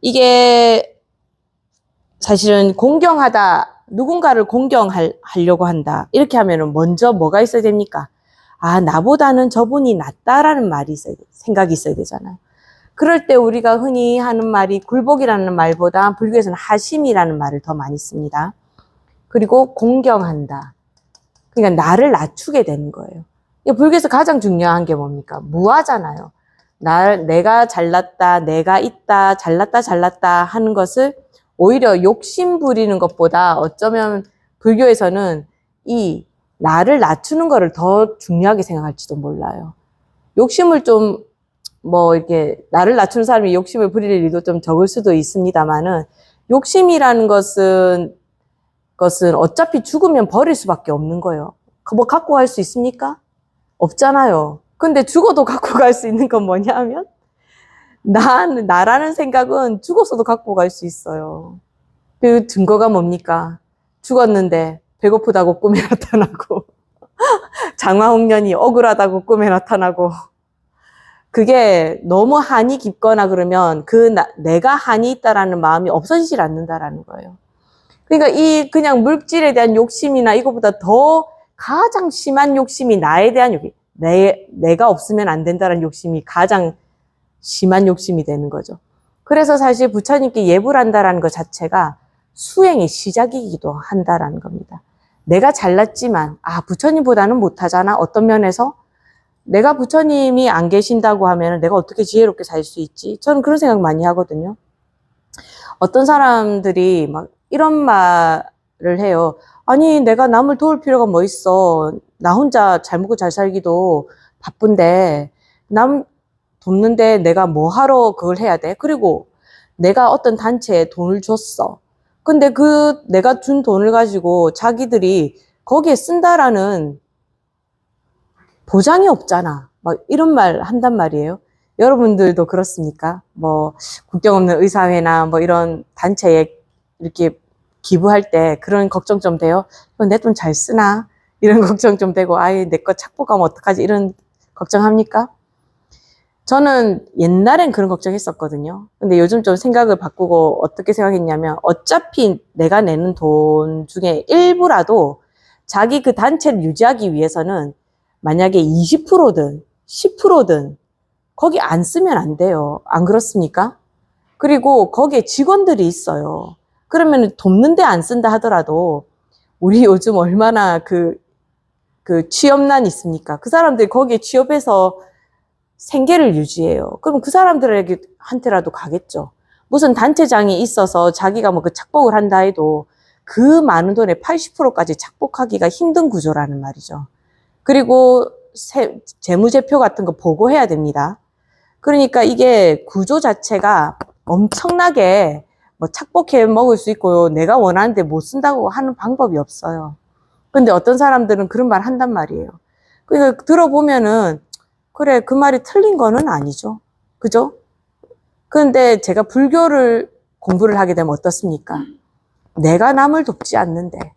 A: 이게 사실은 공경하다, 누군가를 공경하려고 한다. 이렇게 하면은 먼저 뭐가 있어야 됩니까? 아, 나보다는 저분이 낫다라는 말이 있어야 돼. 생각이 있어야 되잖아요. 그럴 때 우리가 흔히 하는 말이 굴복이라는 말보다 불교에서는 하심이라는 말을 더 많이 씁니다. 그리고 공경한다. 그러니까 나를 낮추게 되는 거예요. 불교에서 가장 중요한 게 뭡니까? 무아잖아요. 내가 잘났다, 내가 있다, 잘났다 하는 것을 오히려 욕심 부리는 것보다 어쩌면 불교에서는 이 나를 낮추는 거를 더 중요하게 생각할지도 몰라요. 욕심을 좀 뭐 이렇게 나를 낮추는 사람이 욕심을 부릴 일도 좀 적을 수도 있습니다만은 욕심이라는 것은 어차피 죽으면 버릴 수밖에 없는 거예요. 뭐 갖고 갈 수 있습니까? 없잖아요. 근데 죽어도 갖고 갈 수 있는 건 뭐냐면 나라는 생각은 죽었어도 갖고 갈 수 있어요. 그 증거가 뭡니까? 죽었는데 배고프다고 꿈에 나타나고 장화홍련이 억울하다고 꿈에 나타나고 그게 너무 한이 깊거나 그러면 내가 한이 있다라는 마음이 없어지질 않는다라는 거예요. 그러니까 그냥 물질에 대한 욕심이나 이거보다 더 가장 심한 욕심이 나에 대한 욕심, 내가 없으면 안 된다는 욕심이 가장 심한 욕심이 되는 거죠. 그래서 사실 부처님께 예불한다라는 것 자체가 수행의 시작이기도 한다라는 겁니다. 내가 잘났지만 부처님보다는 못하잖아. 어떤 면에서 내가 부처님이 안 계신다고 하면 내가 어떻게 지혜롭게 살 수 있지? 저는 그런 생각 많이 하거든요. 어떤 사람들이 막 이런 말을 해요. 아니, 내가 남을 도울 필요가 뭐 있어. 나 혼자 잘 먹고 잘 살기도 바쁜데, 남 돕는데 내가 뭐 하러 그걸 해야 돼? 그리고 내가 어떤 단체에 돈을 줬어. 근데 내가 준 돈을 가지고 자기들이 거기에 쓴다라는 보장이 없잖아. 막 이런 말 한단 말이에요. 여러분들도 그렇습니까? 뭐 국경 없는 의사회나 뭐 이런 단체에 이렇게 기부할 때 그런 걱정 좀 돼요? 내 돈 잘 쓰나? 이런 걱정 좀 되고 아예 내 거 착보 가면 어떡하지? 이런 걱정합니까? 저는 옛날엔 그런 걱정했었거든요. 근데 요즘 좀 생각을 바꾸고 어떻게 생각했냐면 어차피 내가 내는 돈 중에 일부라도 자기 그 단체를 유지하기 위해서는 만약에 20%든 10%든 거기 안 쓰면 안 돼요. 안 그렇습니까? 그리고 거기에 직원들이 있어요. 그러면 돕는데 안 쓴다 하더라도 우리 요즘 얼마나 그 그 취업난 있습니까? 그 사람들이 거기에 취업해서 생계를 유지해요. 그럼 그 사람들에게 한테라도 가겠죠. 무슨 단체장이 있어서 자기가 뭐 그 착복을 한다 해도 그 많은 돈의 80%까지 착복하기가 힘든 구조라는 말이죠. 그리고 재무제표 같은 거 보고해야 됩니다. 그러니까 이게 구조 자체가 엄청나게 뭐 착복해 먹을 수 있고 내가 원하는데 못 쓴다고 하는 방법이 없어요. 근데 어떤 사람들은 그런 말 한단 말이에요. 그러니까 들어보면은 그래, 그 말이 틀린 거는 아니죠. 그죠? 그런데 제가 불교를 공부를 하게 되면 어떻습니까? 내가 남을 돕지 않는데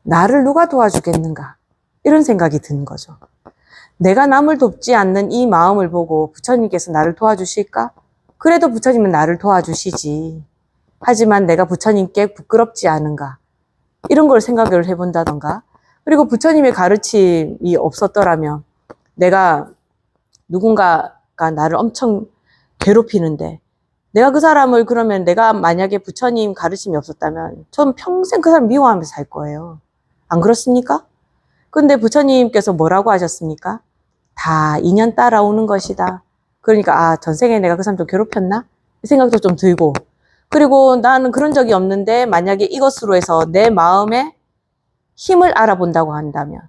A: 나를 누가 도와주겠는가? 이런 생각이 드는 거죠. 내가 남을 돕지 않는 이 마음을 보고 부처님께서 나를 도와주실까? 그래도 부처님은 나를 도와주시지. 하지만 내가 부처님께 부끄럽지 않은가? 이런 걸 생각을 해본다던가. 그리고 부처님의 가르침이 없었더라면 내가 누군가가 나를 엄청 괴롭히는데 내가 그 사람을 그러면 내가 만약에 부처님 가르침이 없었다면 전 평생 그 사람 미워하면서 살 거예요. 안 그렇습니까? 근데 부처님께서 뭐라고 하셨습니까? 다 인연 따라오는 것이다. 그러니까 전생에 내가 그 사람 좀 괴롭혔나? 이 생각도 좀 들고 그리고 나는 그런 적이 없는데 만약에 이것으로 해서 내 마음의 힘을 알아본다고 한다면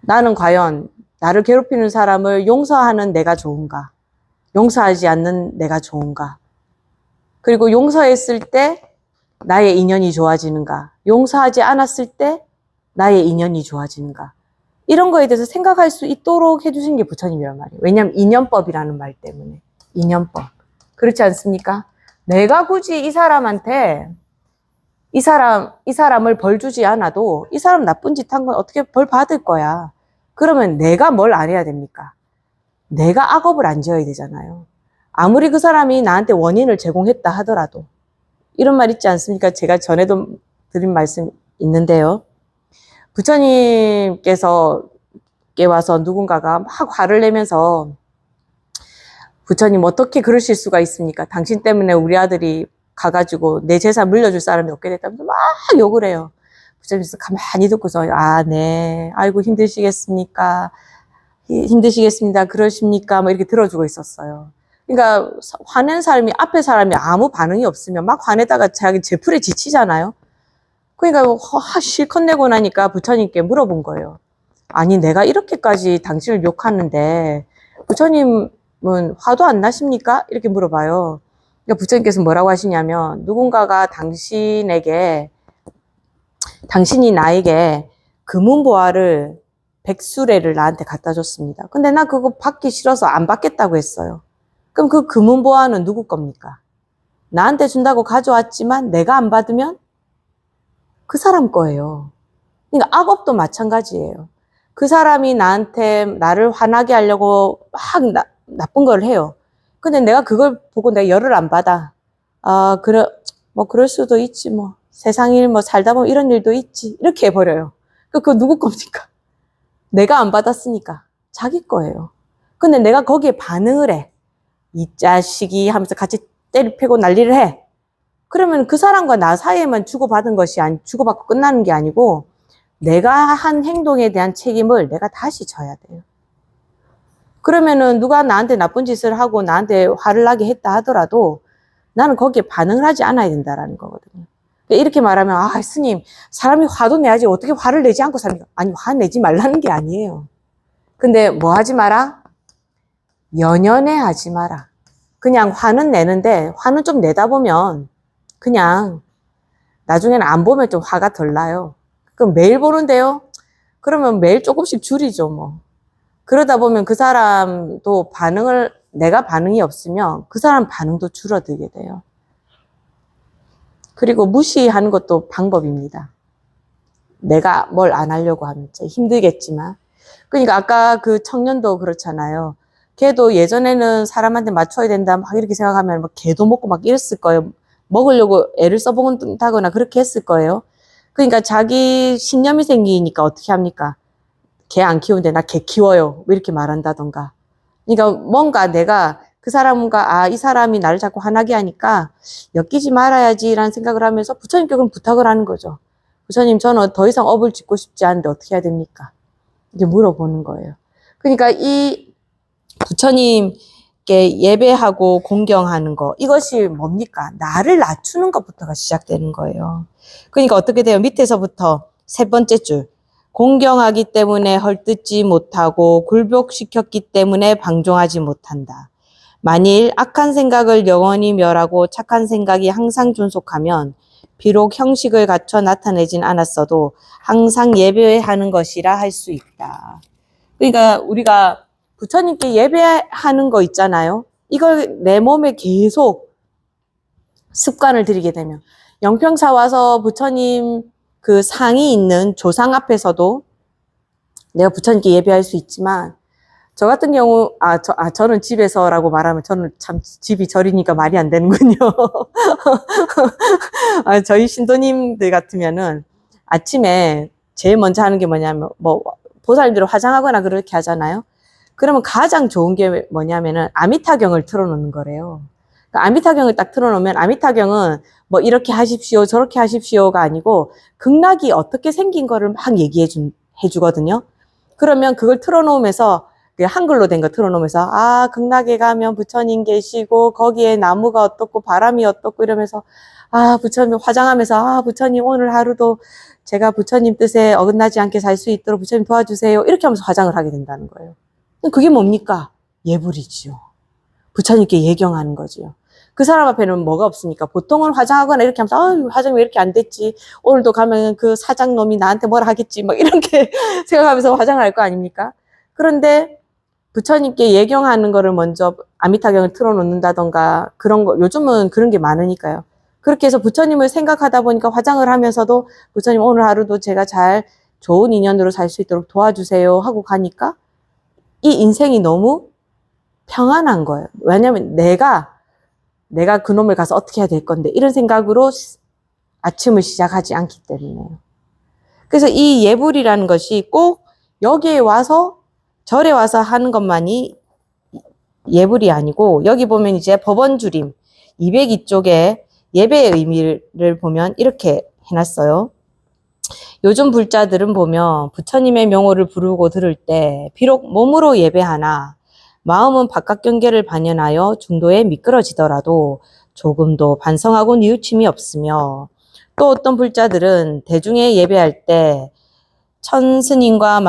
A: 나는 과연 나를 괴롭히는 사람을 용서하는 내가 좋은가? 용서하지 않는 내가 좋은가? 그리고 용서했을 때 나의 인연이 좋아지는가? 용서하지 않았을 때 나의 인연이 좋아지는가? 이런 거에 대해서 생각할 수 있도록 해주신 게 부처님이란 말이에요. 왜냐하면 인연법이라는 말 때문에. 인연법. 그렇지 않습니까? 내가 굳이 이 사람한테 이 사람을 벌 주지 않아도 이 사람 나쁜 짓 한 건 어떻게 벌 받을 거야. 그러면 내가 뭘 안 해야 됩니까? 내가 악업을 안 지어야 되잖아요. 아무리 그 사람이 나한테 원인을 제공했다 하더라도 이런 말 있지 않습니까? 제가 전에도 드린 말씀 있는데요. 부처님께서 와서 누군가가 막 화를 내면서 부처님 어떻게 그러실 수가 있습니까? 당신 때문에 우리 아들이 가가지고 내 재산 물려줄 사람이 없게 됐다면서 막 욕을 해요. 부처님께서 가만히 듣고서 네, 아이고 힘드시겠습니까? 힘드시겠습니다. 그러십니까? 뭐 이렇게 들어주고 있었어요. 그러니까 화낸 사람이 앞에 사람이 아무 반응이 없으면 막 화내다가 자기 제풀에 지치잖아요. 그러니까 실컷 내고 나니까 부처님께 물어본 거예요. 아니 내가 이렇게까지 당신을 욕하는데 부처님은 화도 안 나십니까? 이렇게 물어봐요. 그러니까 부처님께서 뭐라고 하시냐면 누군가가 당신이 나에게 금은보화를 100수레를 나한테 갖다 줬습니다. 근데 나 그거 받기 싫어서 안 받겠다고 했어요. 그럼 그 금은보화는 누구 겁니까? 나한테 준다고 가져왔지만 내가 안 받으면 그 사람 거예요. 그러니까 악업도 마찬가지예요. 그 사람이 나를 화나게 하려고 막 나쁜 걸 해요. 근데 내가 그걸 보고 내가 열을 안 받아. 그럴 수도 있지, 뭐. 세상 일, 살다 보면 이런 일도 있지. 이렇게 해버려요. 그거 누구 겁니까? 내가 안 받았으니까. 자기 거예요. 근데 내가 거기에 반응을 해. 이 자식이 하면서 같이 때리패고 난리를 해. 그러면 그 사람과 나 사이에만 주고받은 것이 주고받고 끝나는 게 아니고, 내가 한 행동에 대한 책임을 내가 다시 져야 돼요. 그러면은 누가 나한테 나쁜 짓을 하고 나한테 화를 나게 했다 하더라도 나는 거기에 반응을 하지 않아야 된다라는 거거든요. 이렇게 말하면 스님 사람이 화도 내야지 어떻게 화를 내지 않고 삽니까? 아니 화내지 말라는 게 아니에요. 근데 뭐 하지 마라? 연연해 하지 마라. 그냥 화는 내는데 화는 좀 내다 보면 그냥 나중에는 안 보면 좀 화가 덜 나요. 그럼 매일 보는데요? 그러면 매일 조금씩 줄이죠 뭐. 그러다 보면 그 사람도 내가 반응이 없으면 그 사람 반응도 줄어들게 돼요. 그리고 무시하는 것도 방법입니다. 내가 뭘 안 하려고 하면 힘들겠지만. 그러니까 아까 그 청년도 그렇잖아요. 걔도 예전에는 사람한테 맞춰야 된다 막 이렇게 생각하면 막 걔도 먹고 막 이랬을 거예요. 먹으려고 애를 써본다거나 그렇게 했을 거예요. 그러니까 자기 신념이 생기니까 어떻게 합니까? 개 안 키우는데 나 개 키워요. 왜 이렇게 말한다던가. 그러니까 뭔가 내가 그 사람과 이 사람이 나를 자꾸 화나게 하니까 엮이지 말아야지라는 생각을 하면서 부처님께 그럼 부탁을 하는 거죠. 부처님, 저는 더 이상 업을 짓고 싶지 않은데 어떻게 해야 됩니까? 이제 물어보는 거예요. 그러니까 이 부처님께 예배하고 공경하는 거, 이것이 뭡니까? 나를 낮추는 것부터가 시작되는 거예요. 그러니까 어떻게 돼요? 밑에서부터 세 번째 줄. 공경하기 때문에 헐뜯지 못하고 굴복시켰기 때문에 방종하지 못한다. 만일 악한 생각을 영원히 멸하고 착한 생각이 항상 존속하면 비록 형식을 갖춰 나타내진 않았어도 항상 예배하는 것이라 할 수 있다. 그러니까 우리가 부처님께 예배하는 거 있잖아요. 이걸 내 몸에 계속 습관을 들이게 되면 영평사 와서 부처님 그 상이 있는 조상 앞에서도 내가 부처님께 예배할 수 있지만 저 같은 경우 저는 집에서라고 말하면 저는 참 집이 절이니까 말이 안 되는군요. 저희 신도님들 같으면은 아침에 제일 먼저 하는 게 뭐냐면 뭐 보살님들 화장하거나 그렇게 하잖아요. 그러면 가장 좋은 게 뭐냐면은 아미타경을 틀어놓는 거래요. 그러니까 아미타경을 딱 틀어놓으면 아미타경은 뭐 이렇게 하십시오 저렇게 하십시오가 아니고 극락이 어떻게 생긴 거를 막 해주거든요. 그러면 그걸 틀어놓으면서 한글로 된 거 틀어놓으면서 극락에 가면 부처님 계시고 거기에 나무가 어떻고 바람이 어떻고 이러면서 부처님 화장하면서 부처님 오늘 하루도 제가 부처님 뜻에 어긋나지 않게 살 수 있도록 부처님 도와주세요. 이렇게 하면서 화장을 하게 된다는 거예요. 그게 뭡니까? 예불이지요. 부처님께 예경하는 거지요. 그 사람 앞에는 뭐가 없으니까 보통은 화장하거나 이렇게 하면서 화장이 왜 이렇게 안 됐지? 오늘도 가면 그 사장놈이 나한테 뭐라 하겠지? 막 이렇게 생각하면서 화장을 할 거 아닙니까? 그런데 부처님께 예경하는 거를 먼저 아미타경을 틀어놓는다던가 그런 거 요즘은 그런 게 많으니까요. 그렇게 해서 부처님을 생각하다 보니까 화장을 하면서도 부처님 오늘 하루도 제가 잘 좋은 인연으로 살 수 있도록 도와주세요 하고 가니까 이 인생이 너무 평안한 거예요. 왜냐하면 내가 그놈을 가서 어떻게 해야 될 건데 이런 생각으로 아침을 시작하지 않기 때문에요. 그래서 이 예불이라는 것이 꼭 여기에 와서 절에 와서 하는 것만이 예불이 아니고 여기 보면 이제 법원주림 202쪽에 예배의 의미를 보면 이렇게 해놨어요. 요즘 불자들은 보면 부처님의 명호를 부르고 들을 때 비록 몸으로 예배하나 마음은 바깥 경계를 반연하여 중도에 미끄러지더라도 조금도 반성하고 뉘우침이 없으며 또 어떤 불자들은 대중에 예배할 때 천스님과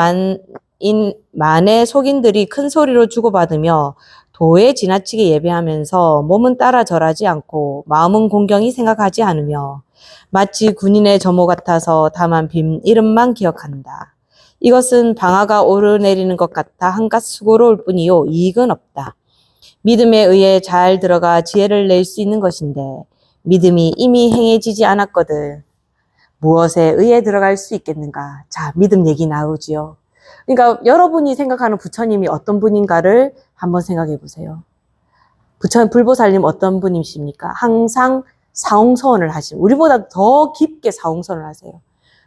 A: 만의 속인들이 큰 소리로 주고받으며 도에 지나치게 예배하면서 몸은 따라 절하지 않고 마음은 공경히 생각하지 않으며 마치 군인의 점호 같아서 다만 빔 이름만 기억한다. 이것은 방아가 오르내리는 것 같아 한갓 수고로울 뿐이요 이익은 없다. 믿음에 의해 잘 들어가 지혜를 낼 수 있는 것인데 믿음이 이미 행해지지 않았거든 무엇에 의해 들어갈 수 있겠는가. 자, 믿음 얘기 나오지요. 그러니까 여러분이 생각하는 부처님이 어떤 분인가를 한번 생각해 보세요. 불보살님 어떤 분이십니까? 항상 사홍서원을 하시고 우리보다 더 깊게 사홍서원을 하세요.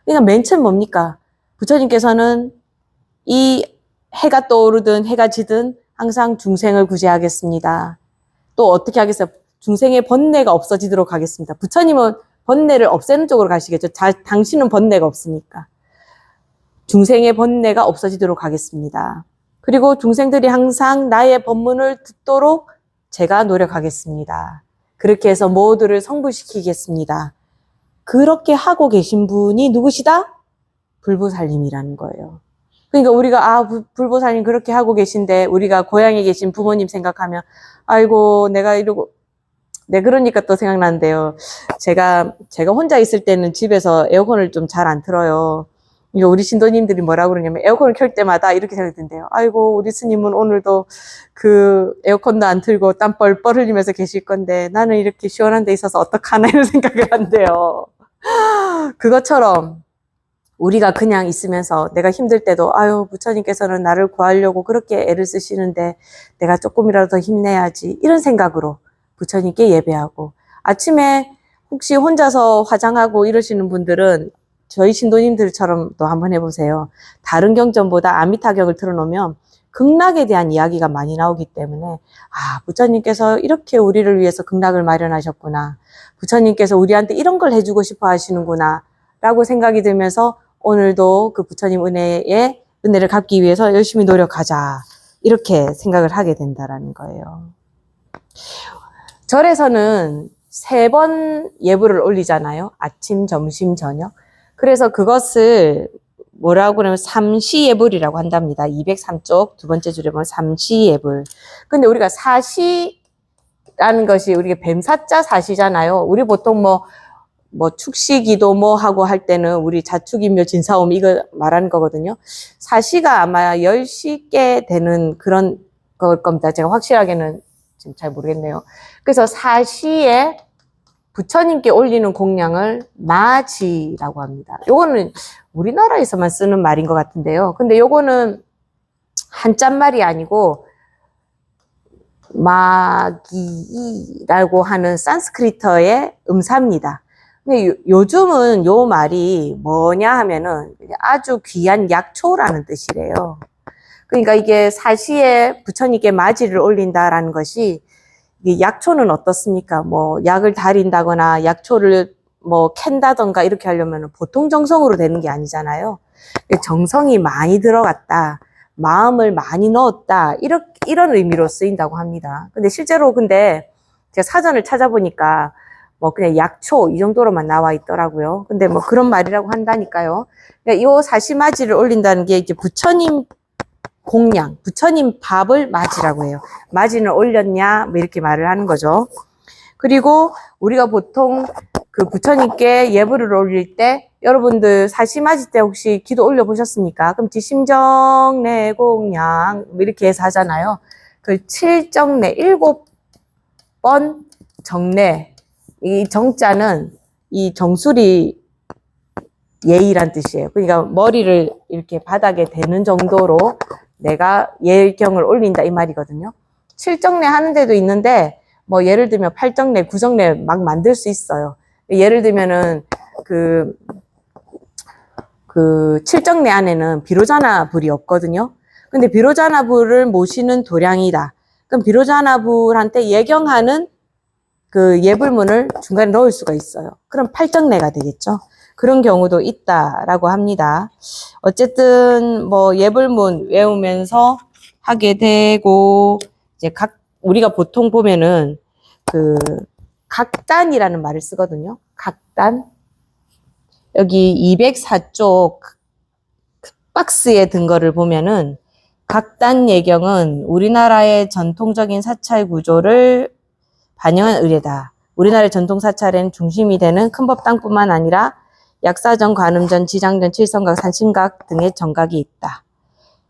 A: 그러니까 맨 처음 뭡니까? 부처님께서는 이 해가 떠오르든 해가 지든 항상 중생을 구제하겠습니다. 또 어떻게 하겠어요? 중생의 번뇌가 없어지도록 하겠습니다. 부처님은 번뇌를 없애는 쪽으로 가시겠죠. 당신은 번뇌가 없으니까. 중생의 번뇌가 없어지도록 하겠습니다. 그리고 중생들이 항상 나의 법문을 듣도록 제가 노력하겠습니다. 그렇게 해서 모두를 성불시키겠습니다. 그렇게 하고 계신 분이 누구시다? 불보살님이라는 거예요. 그러니까 우리가 불보살님 그렇게 하고 계신데 우리가 고향에 계신 부모님 생각하면 아이고 내가 이러고 그러니까 또 생각나는데요. 제가 혼자 있을 때는 집에서 에어컨을 좀 잘 안 틀어요. 우리 신도님들이 뭐라고 그러냐면 에어컨을 켤 때마다 이렇게 생각된대요. 아이고 우리 스님은 오늘도 그 에어컨도 안 틀고 땀 뻘뻘 흘리면서 계실 건데 나는 이렇게 시원한 데 있어서 어떡하나 이런 생각을 한대요. 그것처럼 우리가 그냥 있으면서 내가 힘들 때도 부처님께서는 나를 구하려고 그렇게 애를 쓰시는데 내가 조금이라도 더 힘내야지 이런 생각으로 부처님께 예배하고 아침에 혹시 혼자서 화장하고 이러시는 분들은 저희 신도님들처럼 또 한번 해보세요. 다른 경전보다 아미타경을 틀어놓으면 극락에 대한 이야기가 많이 나오기 때문에 부처님께서 이렇게 우리를 위해서 극락을 마련하셨구나. 부처님께서 우리한테 이런 걸 해주고 싶어 하시는구나 라고 생각이 들면서 오늘도 그 부처님 은혜를 갚기 위해서 열심히 노력하자. 이렇게 생각을 하게 된다라는 거예요. 절에서는 3번 예불을 올리잖아요. 아침, 점심, 저녁. 그래서 그것을 뭐라고 그러면 삼시예불이라고 한답니다. 203쪽 두 번째 줄에 보면 삼시예불. 근데 우리가 사시라는 것이 우리가 뱀사자 사시잖아요. 우리 보통 뭐 축시기도 뭐 하고 할 때는 우리 자축인묘 진사오미 이거 말하는 거거든요. 사시가 아마 10시께 되는 그런 걸 겁니다. 제가 확실하게는 지금 잘 모르겠네요. 그래서 사시에 부처님께 올리는 공양을 마지라고 합니다. 요거는 우리나라에서만 쓰는 말인 것 같은데요. 근데 요거는 한자말이 아니고 마기라고 하는 산스크리트어의 음사입니다. 근데 요즘은 요 말이 뭐냐 하면은 아주 귀한 약초라는 뜻이래요. 그러니까 이게 사시에 부처님께 마지를 올린다라는 것이 이 약초는 어떻습니까? 뭐 약을 달인다거나 약초를 뭐 캔다던가 이렇게 하려면 보통 정성으로 되는 게 아니잖아요. 정성이 많이 들어갔다, 마음을 많이 넣었다 이런 의미로 쓰인다고 합니다. 근데 실제로 제가 사전을 찾아보니까 뭐 그냥 약초 이 정도로만 나와 있더라고요. 근데 뭐 그런 말이라고 한다니까요. 그러니까 이 사시마지를 올린다는 게 이제 부처님 공양, 부처님 밥을 맞이라고 해요. 맞이는 올렸냐, 뭐 이렇게 말을 하는 거죠. 그리고 우리가 보통 그 부처님께 예불을 올릴 때, 여러분들 사시맞이 때 혹시 기도 올려보셨습니까? 그럼 지심정내 공양, 뭐 이렇게 해서 하잖아요. 그 7정내, 7번 정내, 이 정자는 이 정수리 예의란 뜻이에요. 그러니까 머리를 이렇게 바닥에 대는 정도로 내가 예경을 올린다 이 말이거든요. 7정내 하는 데도 있는데 뭐 예를 들면 8정내, 9정내 막 만들 수 있어요. 예를 들면은 그 7정내 안에는 비로자나 불이 없거든요. 근데 비로자나 불을 모시는 도량이다. 그럼 비로자나 불한테 예경하는 그 예불문을 중간에 넣을 수가 있어요. 그럼 8정내가 되겠죠. 그런 경우도 있다라고 합니다. 어쨌든 뭐 예불문 외우면서 하게 되고, 이제 우리가 보통 보면은 그 각단이라는 말을 쓰거든요. 각단. 여기 204쪽 박스에 든 거를 보면은 각단 예경은 우리나라의 전통적인 사찰 구조를 반영한 의례다. 우리나라의 전통 사찰에는 중심이 되는 큰 법당뿐만 아니라 약사전, 관음전, 지장전, 칠성각, 산신각 등의 정각이 있다.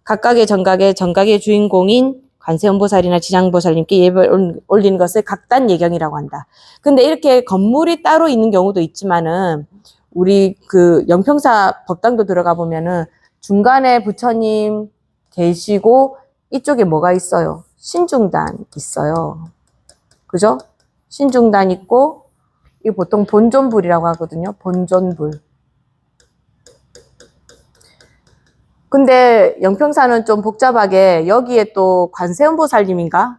A: 각각의 정각의 주인공인 관세음보살이나 지장보살님께 예배를 올리는 것을 각단 예경이라고 한다. 근데 이렇게 건물이 따로 있는 경우도 있지만은 우리 그 영평사 법당도 들어가 보면은 중간에 부처님 계시고 이쪽에 뭐가 있어요? 신중단 있어요. 그죠? 신중단 있고, 이 보통 본존불이라고 하거든요. 본존불. 근데 영평사는 좀 복잡하게 여기에 또 관세음보살님인가?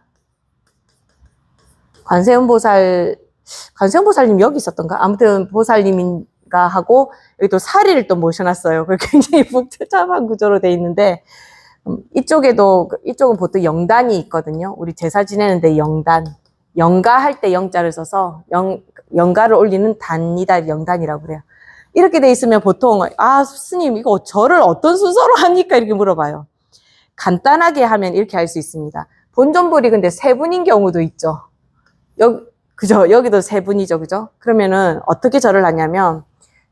A: 관세음보살님 여기 있었던가? 아무튼 보살님인가 하고 여기 또 사리를 또 모셔놨어요. 굉장히 복잡한 구조로 돼 있는데 이쪽은 보통 영단이 있거든요. 우리 제사 지내는데 영단. 영가할 때 영자를 써서 영가를 올리는 단이다, 영단이라고 그래요. 이렇게 돼 있으면 보통 스님 이거 절을 어떤 순서로 합니까? 이렇게 물어봐요. 간단하게 하면 이렇게 할 수 있습니다. 본존불이 근데 3분인 경우도 있죠. 그죠? 여기도 3분이죠. 그죠? 그러면은 어떻게 절을 하냐면,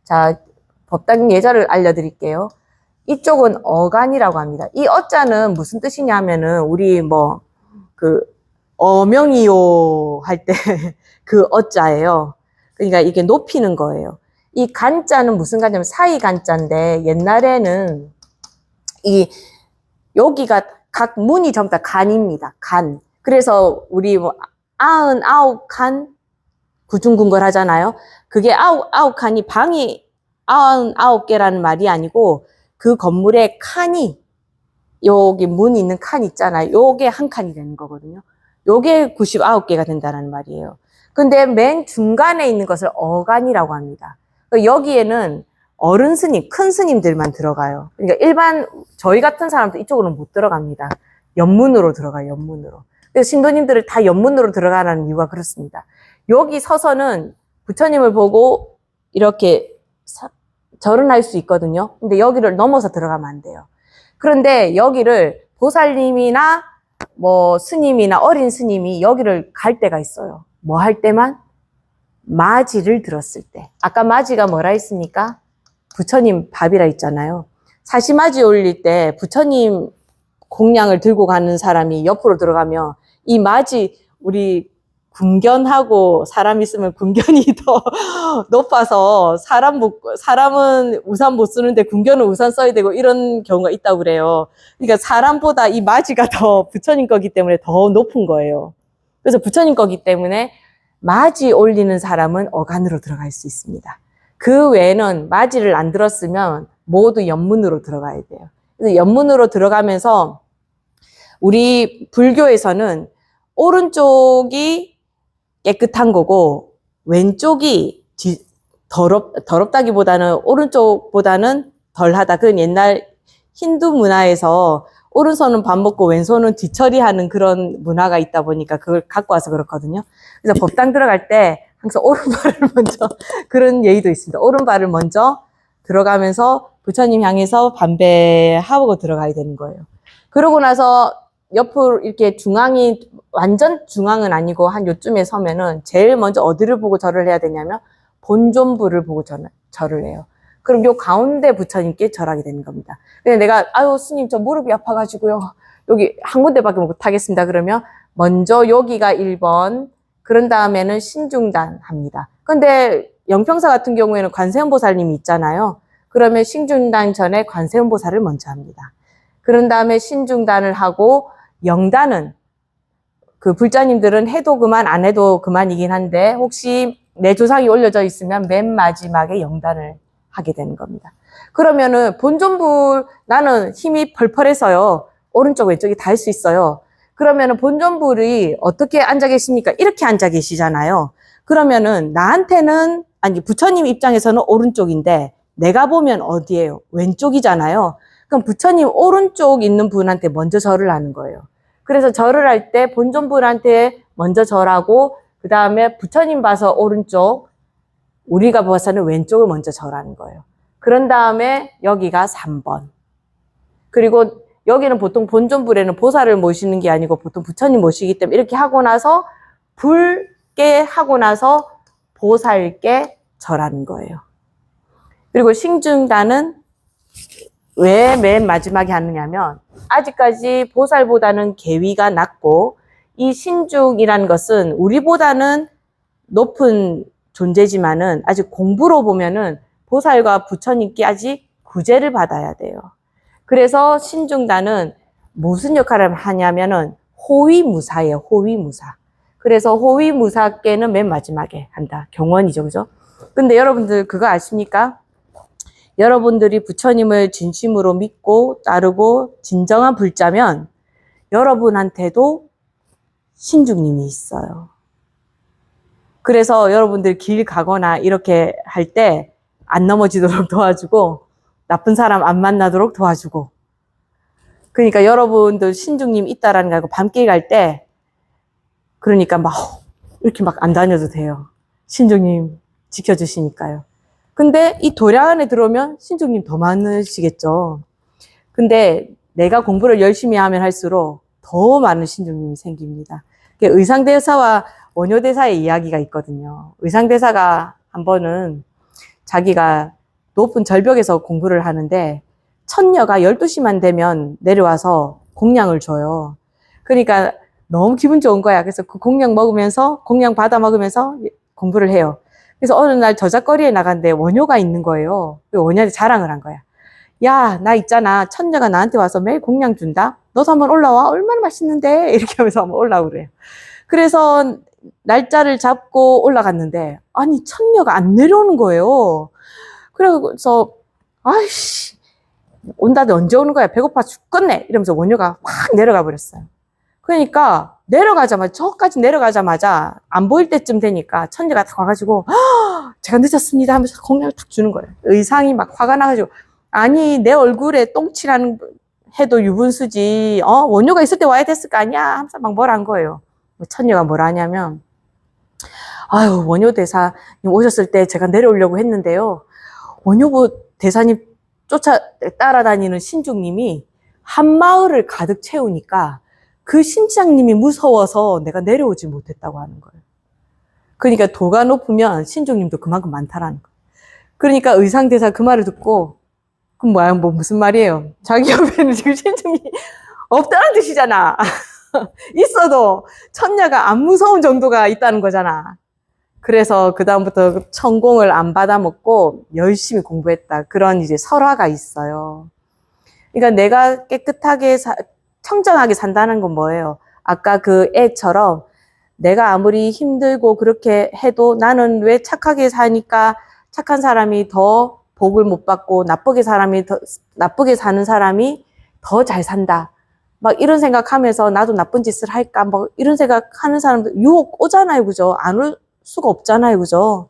A: 자, 법당 예절을 알려드릴게요. 이쪽은 어간이라고 합니다. 이 어자는 무슨 뜻이냐 하면은 우리 어명이요 할 때 그 어자예요. 그러니까 이게 높이는 거예요. 이 간자는 무슨 간자냐면 사이 간자인데 옛날에는 여기가 각 문이 전부 다 간입니다. 간. 그래서 우리 99칸 구중궁궐 하잖아요. 그게 99칸이 방이 99개라는 말이 아니고 그 건물에 칸이 여기 문이 있는 칸 있잖아요. 요게 한 칸이 되는 거거든요. 요게 99개가 된다는 말이에요. 근데 맨 중간에 있는 것을 어간이라고 합니다. 여기에는 어른 스님, 큰 스님들만 들어가요. 그러니까 일반 저희 같은 사람도 이쪽으로는 못 들어갑니다. 옆문으로 들어가요, 옆문으로. 그래서 신도님들을 다 옆문으로 들어가라는 이유가 그렇습니다. 여기 서서는 부처님을 보고 이렇게 절은 할 수 있거든요. 근데 여기를 넘어서 들어가면 안 돼요. 그런데 여기를 보살님이나 뭐 스님이나 어린 스님이 여기를 갈 때가 있어요. 뭐 할 때만? 마지를 들었을 때. 아까 마지가 뭐라 했습니까? 부처님 밥이라 했잖아요. 사시마지 올릴 때 부처님 공량을 들고 가는 사람이 옆으로 들어가면 이 마지 우리 군견하고 사람 있으면 군견이 더 높아서 사람은 우산 못 쓰는데 군견은 우산 써야 되고 이런 경우가 있다고 그래요. 그러니까 사람보다 이 마지가 더 부처님 거기 때문에 더 높은 거예요. 그래서 부처님 거기 때문에 마지 올리는 사람은 어간으로 들어갈 수 있습니다. 그 외에는 마지를 안 들었으면 모두 옆문으로 들어가야 돼요. 그래서 옆문으로 들어가면서 우리 불교에서는 오른쪽이 깨끗한 거고 왼쪽이 더럽다기보다는 오른쪽보다는 덜하다. 그건 옛날 힌두 문화에서 오른손은 밥 먹고 왼손은 뒤처리하는 그런 문화가 있다 보니까 그걸 갖고 와서 그렇거든요. 그래서 법당 들어갈 때 항상 오른발을 먼저 그런 예의도 있습니다. 오른발을 먼저 들어가면서 부처님 향해서 반배하고 들어가야 되는 거예요. 그러고 나서 옆으로 이렇게 중앙이 완전 중앙은 아니고 한 요쯤에 서면은 제일 먼저 어디를 보고 절을 해야 되냐면 본존부를 보고 절을 해요. 그럼 요 가운데 부처님께 절하게 되는 겁니다. 근데 내가 아유 스님 저 무릎이 아파가지고요 여기 한 군데밖에 못 하겠습니다. 그러면 먼저 여기가 1번 그런 다음에는 신중단 합니다. 근데 영평사 같은 경우에는 관세음보살님이 있잖아요. 그러면 신중단 전에 관세음보살을 먼저 합니다. 그런 다음에 신중단을 하고 영단은 그 불자님들은 해도 그만 안 해도 그만이긴 한데 혹시 내 조상이 올려져 있으면 맨 마지막에 영단을 하게 되는 겁니다. 그러면은 본존부 나는 힘이 펄펄해서요. 오른쪽 왼쪽이 다 할 수 있어요. 그러면은 본존불이 어떻게 앉아 계십니까? 이렇게 앉아 계시잖아요. 그러면은 나한테는 아니 부처님 입장에서는 오른쪽인데 내가 보면 어디예요? 왼쪽이잖아요. 그럼 부처님 오른쪽 있는 분한테 먼저 절을 하는 거예요. 그래서 절을 할 때 본존불한테 먼저 절하고 그 다음에 부처님 봐서 오른쪽 우리가 봐서는 왼쪽을 먼저 절하는 거예요. 그런 다음에 여기가 3번. 그리고 여기는 보통 본존불에는 보살을 모시는 게 아니고 보통 부처님 모시기 때문에 이렇게 하고 나서 불께 하고 나서 보살께 절하는 거예요. 그리고 신중단은 왜 맨 마지막에 하느냐면 아직까지 보살보다는 계위가 낮고 이 신중이라는 것은 우리보다는 높은 존재지만은 아직 공부로 보면은 보살과 부처님께 아직 구제를 받아야 돼요. 그래서 신중단은 무슨 역할을 하냐면은 호위무사예요. 호위무사. 그래서 호위무사께는 맨 마지막에 한다. 경원이죠. 그죠? 근데 여러분들 그거 아십니까? 여러분들이 부처님을 진심으로 믿고 따르고 진정한 불자면 여러분한테도 신중님이 있어요. 그래서 여러분들 길 가거나 이렇게 할 때 안 넘어지도록 도와주고 나쁜 사람 안 만나도록 도와주고 그러니까 여러분들 신중님 있다라는 거 알고 밤길 갈 때 그러니까 막 이렇게 막 안 다녀도 돼요. 신중님 지켜주시니까요. 근데 이 도량 안에 들어오면 신중님 더 많으시겠죠. 근데 내가 공부를 열심히 하면 할수록 더 많은 신중님이 생깁니다. 의상대사와 원효대사의 이야기가 있거든요. 의상대사가 한 번은 자기가 높은 절벽에서 공부를 하는데 천녀가 12시만 되면 내려와서 공양을 줘요. 그러니까 너무 기분 좋은 거야. 그래서 그 공양 먹으면서 공양 받아 먹으면서 공부를 해요. 그래서 어느 날 저작거리에 나갔는데 원효가 있는 거예요. 원효한테 자랑을 한 거야. 야, 나 있잖아. 천녀가 나한테 와서 매일 공양 준다. 너도 한번 올라와. 얼마나 맛있는데. 이렇게 하면서 한번 올라오고 그래요. 그래서 날짜를 잡고 올라갔는데 아니 천녀가 안 내려오는 거예요. 그래서 아이씨 온다는데 언제 오는 거야. 배고파 죽겠네. 이러면서 원효가 확 내려가 버렸어요. 그러니까 내려가자마자, 저까지 내려가자마자 안 보일 때쯤 되니까 천녀가 딱 와가지고, 제가 늦었습니다 하면서 공약을 탁 주는 거예요. 의상이 막 화가 나가지고, 아니, 내 얼굴에 똥칠하는 해도 유분수지, 원효가 있을 때 와야 됐을 거 아니야? 하면서 막 뭐라 한 거예요. 천녀가 뭐라 하냐면, 아유, 원효 대사님 오셨을 때 제가 내려오려고 했는데요. 원효 대사님 따라다니는 신중님이 한 마을을 가득 채우니까 그 신장님이 무서워서 내가 내려오지 못했다고 하는 거예요. 그러니까 도가 높으면 신중님도 그만큼 많다라는 거예요. 그러니까 의상대사 그 말을 듣고, 그럼 뭐야, 뭐 무슨 말이에요? 자기 옆에는 지금 신중이 없다는 뜻이잖아. 있어도 천녀가 안 무서운 정도가 있다는 거잖아. 그래서 그다음부터 천공을 안 받아먹고 열심히 공부했다. 그런 이제 설화가 있어요. 그러니까 내가 깨끗하게, 청정하게 산다는 건 뭐예요? 아까 그 애처럼 내가 아무리 힘들고 그렇게 해도 나는 왜 착하게 사니까 착한 사람이 더 복을 못 받고 나쁘게 사는 사람이 더 잘 산다. 막 이런 생각하면서 나도 나쁜 짓을 할까? 뭐 이런 생각하는 사람들 유혹 오잖아요. 그죠? 안 올 수가 없잖아요. 그죠?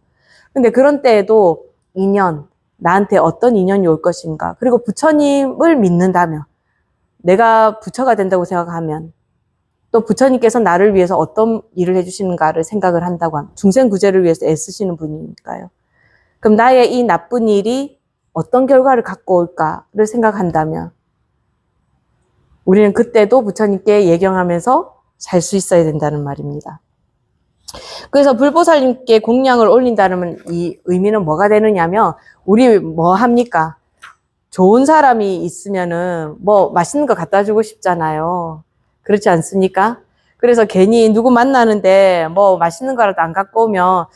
A: 근데 그런 때에도 인연, 나한테 어떤 인연이 올 것인가? 그리고 부처님을 믿는다면, 내가 부처가 된다고 생각하면, 또 부처님께서 나를 위해서 어떤 일을 해주시는가를 생각을 한다고 하면, 중생구제를 위해서 애쓰시는 분이니까요. 그럼 나의 이 나쁜 일이 어떤 결과를 갖고 올까를 생각한다면, 우리는 그때도 부처님께 예경하면서 살 수 있어야 된다는 말입니다. 그래서 불보살님께 공양을 올린다는 이 의미는 뭐가 되느냐면, 우리 뭐 합니까? 좋은 사람이 있으면은 뭐 맛있는 거 갖다 주고 싶잖아요. 그렇지 않습니까? 그래서 괜히 누구 만나는데 뭐 맛있는 거라도 안 갖고 오면,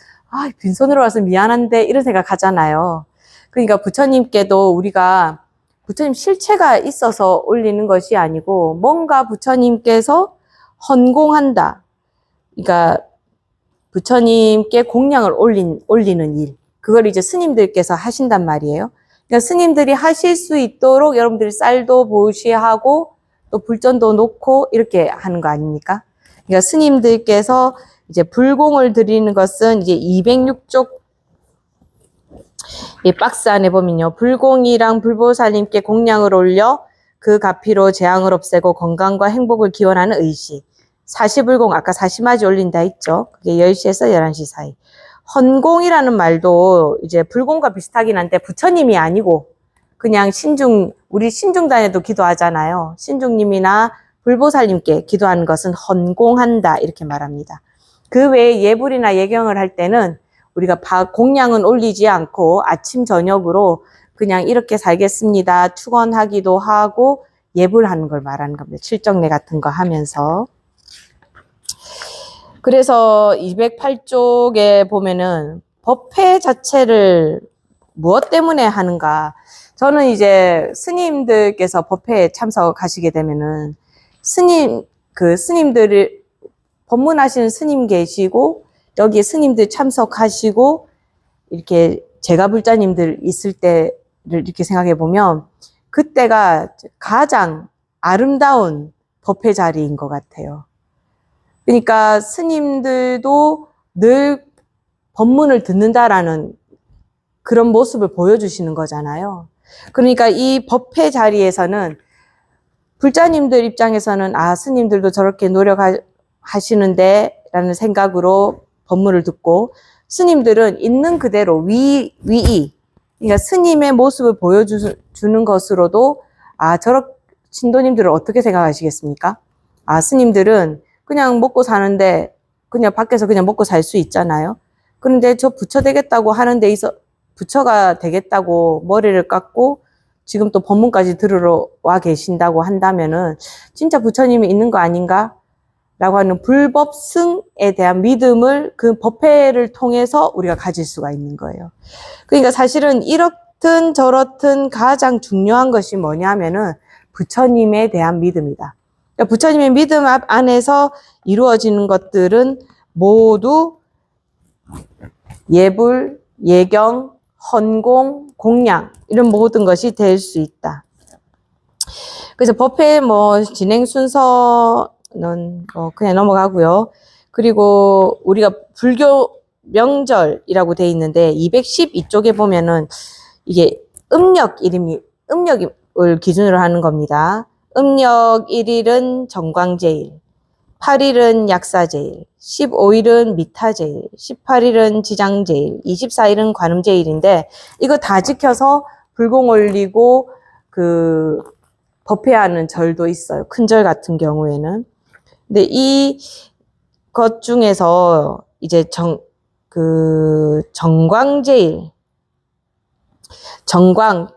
A: 빈손으로 와서 미안한데 이런 생각 하잖아요. 그러니까 부처님께도 우리가 부처님 실체가 있어서 올리는 것이 아니고, 뭔가 부처님께서 헌공한다. 그러니까 부처님께 공양을 올리는 일. 그걸 이제 스님들께서 하신단 말이에요. 그러니까 스님들이 하실 수 있도록 여러분들이 쌀도 보시하고 또 불전도 놓고 이렇게 하는 거 아닙니까? 그러니까 스님들께서 이제 불공을 드리는 것은 이제 206쪽 이 박스 안에 보면요. 불공이랑 불보살님께 공양을 올려 그 가피로 재앙을 없애고 건강과 행복을 기원하는 의식. 사시불공, 아까 사시마지 올린다 했죠. 그게 10시에서 11시 사이. 헌공이라는 말도 이제 불공과 비슷하긴 한데 부처님이 아니고 그냥 우리 신중단에도 기도하잖아요. 신중님이나 불보살님께 기도하는 것은 헌공한다 이렇게 말합니다. 그 외에 예불이나 예경을 할 때는 우리가 공양은 올리지 않고 아침 저녁으로 그냥 이렇게 살겠습니다. 축원하기도 하고 예불하는 걸 말하는 겁니다. 칠정례 같은 거 하면서. 그래서 208쪽에 보면은 법회 자체를 무엇 때문에 하는가. 저는 이제 스님들께서 법회에 참석하시게 되면은 스님들을 법문하시는 스님 계시고 여기 스님들 참석하시고 이렇게 제가불자님들 있을 때를 이렇게 생각해 보면 그때가 가장 아름다운 법회 자리인 것 같아요. 그러니까 스님들도 늘 법문을 듣는다라는 그런 모습을 보여주시는 거잖아요. 그러니까 이 법회 자리에서는 불자님들 입장에서는 스님들도 저렇게 노력하시는데 라는 생각으로 법문을 듣고 스님들은 있는 그대로 위이 그러니까 스님의 모습을 보여주는 것으로도 신도님들은 어떻게 생각하시겠습니까? 스님들은 그냥 먹고 사는데 그냥 밖에서 그냥 먹고 살 수 있잖아요. 그런데 저 부처 되겠다고 하는 데 있어 부처가 되겠다고 머리를 깎고 지금 또 법문까지 들으러 와 계신다고 한다면은 진짜 부처님이 있는 거 아닌가? 라고 하는 불법승에 대한 믿음을 그 법회를 통해서 우리가 가질 수가 있는 거예요. 그러니까 사실은 이렇든 저렇든 가장 중요한 것이 뭐냐면은 부처님에 대한 믿음이다. 그러니까 부처님의 믿음 안에서 이루어지는 것들은 모두 예불, 예경, 헌공, 공양 이런 모든 것이 될 수 있다. 그래서 법회 진행 순서 그냥 넘어가고요. 그리고 우리가 불교 명절이라고 돼 있는데 212쪽에 보면은 이게 음력을 기준으로 하는 겁니다. 음력 1일은 정광제일, 8일은 약사제일, 15일은 미타제일, 18일은 지장제일, 24일은 관음제일인데 이거 다 지켜서 불공 올리고 법회하는 절도 있어요. 큰 절 같은 경우에는. 근데 이 것 중에서 이제 정광제일, 정광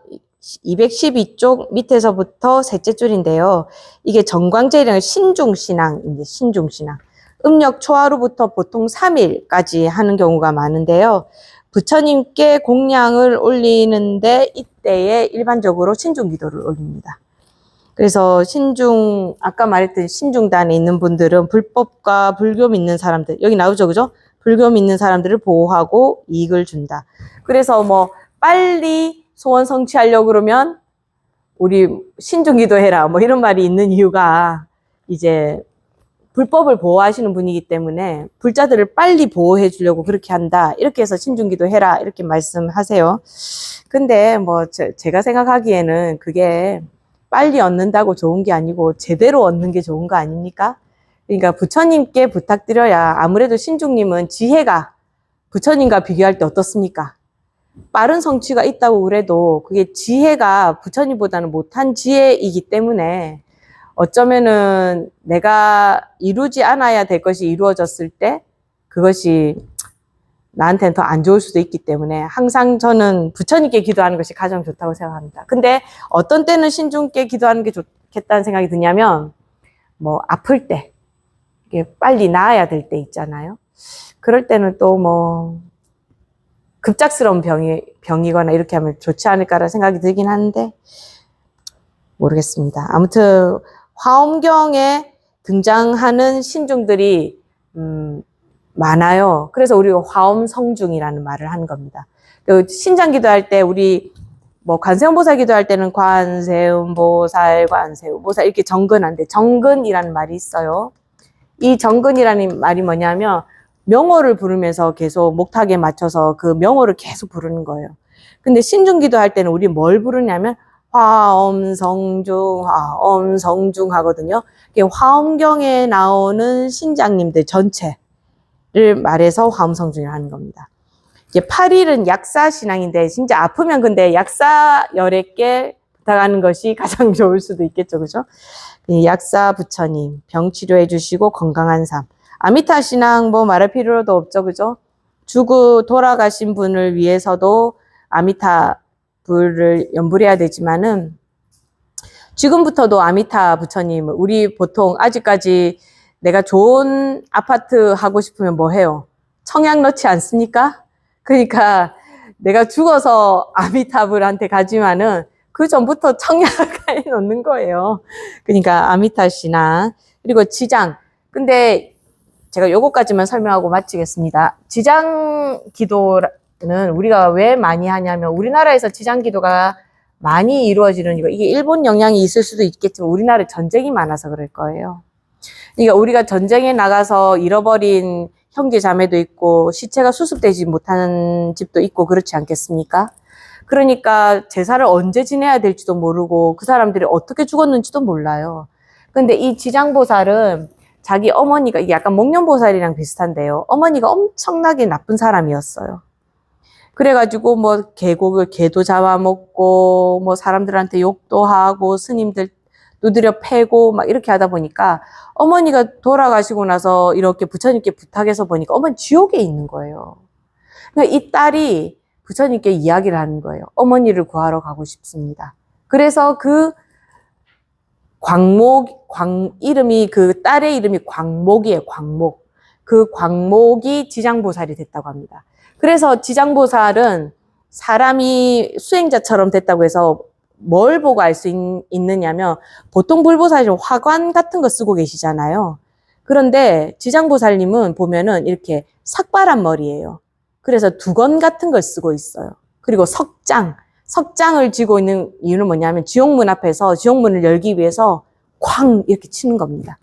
A: 212쪽 밑에서부터 셋째 줄인데요. 이게 정광제일은 신중신앙입니다. 신중신앙. 음력 초하루부터 보통 3일까지 하는 경우가 많은데요. 부처님께 공양을 올리는데 이때에 일반적으로 신중기도를 올립니다. 그래서 아까 말했던 신중단에 있는 분들은 불법과 불교 믿는 사람들, 여기 나오죠, 그죠? 불교 믿는 사람들을 보호하고 이익을 준다. 그래서 빨리 소원 성취하려고 그러면 우리 신중기도 해라. 이런 말이 있는 이유가 이제 불법을 보호하시는 분이기 때문에 불자들을 빨리 보호해 주려고 그렇게 한다. 이렇게 해서 신중기도 해라. 이렇게 말씀하세요. 근데 제가 생각하기에는 그게 빨리 얻는다고 좋은 게 아니고 제대로 얻는 게 좋은 거 아닙니까? 그러니까 부처님께 부탁드려야 아무래도 신중님은 지혜가 부처님과 비교할 때 어떻습니까? 빠른 성취가 있다고 그래도 그게 지혜가 부처님보다는 못한 지혜이기 때문에 어쩌면은 내가 이루지 않아야 될 것이 이루어졌을 때 그것이 나한테는 더 안 좋을 수도 있기 때문에 항상 저는 부처님께 기도하는 것이 가장 좋다고 생각합니다. 근데 어떤 때는 신중께 기도하는 게 좋겠다는 생각이 드냐면 아플 때 이게 빨리 나아야 될 때 있잖아요. 그럴 때는 또 급작스러운 병이거나 이렇게 하면 좋지 않을까라는 생각이 들긴 하는데 모르겠습니다. 아무튼 화엄경에 등장하는 신중들이 많아요. 그래서 우리가 화엄성중이라는 말을 하는 겁니다. 신장 기도할 때 우리 관세음보살 기도할 때는 관세음보살 이렇게 정근한데 정근이라는 말이 있어요. 이 정근이라는 말이 뭐냐면 명호를 부르면서 계속 목탁에 맞춰서 그 명호를 계속 부르는 거예요. 근데 신중 기도할 때는 우리 뭘 부르냐면 화엄성중 하거든요. 화엄경에 나오는 신장님들 전체를 말해서 화엄성중을 하는 겁니다. 이제 8일은 약사신앙인데 진짜 아프면 근데 약사 열애께 부탁하는 것이 가장 좋을 수도 있겠죠. 그죠? 약사 부처님 병 치료해 주시고 건강한 삶. 아미타 신앙 말할 필요도 없죠. 그죠? 돌아가신 분을 위해서도 아미타 불을 연불해야 되지만은 지금부터도 아미타 부처님 우리 보통 아직까지 내가 좋은 아파트 하고 싶으면 뭐 해요? 청약 넣지 않습니까? 그러니까 내가 죽어서 아미타불한테 가지만은 그 전부터 청약에 넣는 거예요. 그러니까 아미타 신앙 그리고 지장. 근데 제가 요거까지만 설명하고 마치겠습니다. 지장 기도는 우리가 왜 많이 하냐면 우리나라에서 지장 기도가 많이 이루어지는 이게 일본 영향이 있을 수도 있겠지만 우리나라에 전쟁이 많아서 그럴 거예요. 그러니까 우리가 전쟁에 나가서 잃어버린 형제 자매도 있고 시체가 수습되지 못하는 집도 있고 그렇지 않겠습니까? 그러니까 제사를 언제 지내야 될지도 모르고 그 사람들이 어떻게 죽었는지도 몰라요. 근데 이 지장보살은 자기 어머니가 이게 약간 목련보살이랑 비슷한데요. 어머니가 엄청나게 나쁜 사람이었어요. 그래가지고 개도 잡아먹고 사람들한테 욕도 하고 스님들 두드려 패고 이렇게 하다 보니까 어머니가 돌아가시고 나서 이렇게 부처님께 부탁해서 보니까 어머니 지옥에 있는 거예요. 그러니까 이 딸이 부처님께 이야기를 하는 거예요. 어머니를 구하러 가고 싶습니다. 그래서 그 이름이 그 딸의 이름이 광목이에요. 광목. 그 광목이 지장보살이 됐다고 합니다. 그래서 지장보살은 사람이 수행자처럼 됐다고 해서 뭘 보고 알 수 있느냐면 보통 불보살은 화관 같은 거 쓰고 계시잖아요. 그런데 지장보살님은 보면은 이렇게 삭발한 머리예요. 그래서 두건 같은 걸 쓰고 있어요. 그리고 석장을 쥐고 있는 이유는 뭐냐면 지옥문 앞에서 지옥문을 열기 위해서 쾅 이렇게 치는 겁니다.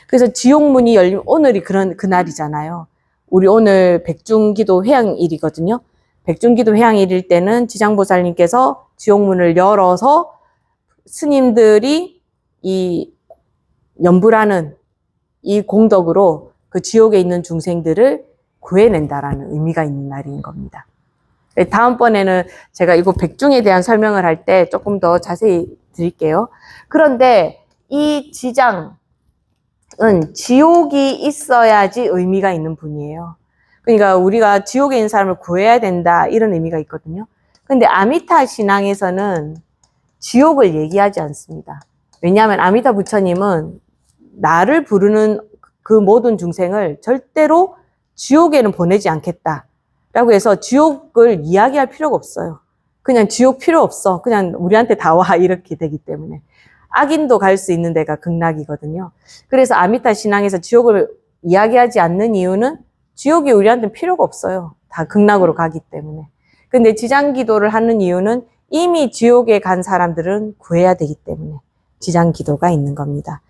A: 그래서 지옥문이 열리면 오늘이 그날이잖아요. 우리 오늘 백중기도 회양일이거든요. 백중기도 회양일일 때는 지장보살님께서 지옥문을 열어서 스님들이 이 연불하는 이 공덕으로 그 지옥에 있는 중생들을 구해낸다라는 의미가 있는 날인 겁니다. 다음번에는 제가 이거 백중에 대한 설명을 할 때 조금 더 자세히 드릴게요. 그런데 이 지장은 지옥이 있어야지 의미가 있는 분이에요. 그러니까 우리가 지옥에 있는 사람을 구해야 된다 이런 의미가 있거든요. 근데 아미타 신앙에서는 지옥을 얘기하지 않습니다. 왜냐하면 아미타 부처님은 나를 부르는 그 모든 중생을 절대로 지옥에는 보내지 않겠다라고 해서 지옥을 이야기할 필요가 없어요. 그냥 지옥 필요 없어. 그냥 우리한테 다 와. 이렇게 되기 때문에. 악인도 갈 수 있는 데가 극락이거든요. 그래서 아미타 신앙에서 지옥을 이야기하지 않는 이유는 지옥이 우리한테 필요가 없어요. 다 극락으로 가기 때문에. 근데 지장기도를 하는 이유는 이미 지옥에 간 사람들은 구해야 되기 때문에 지장기도가 있는 겁니다.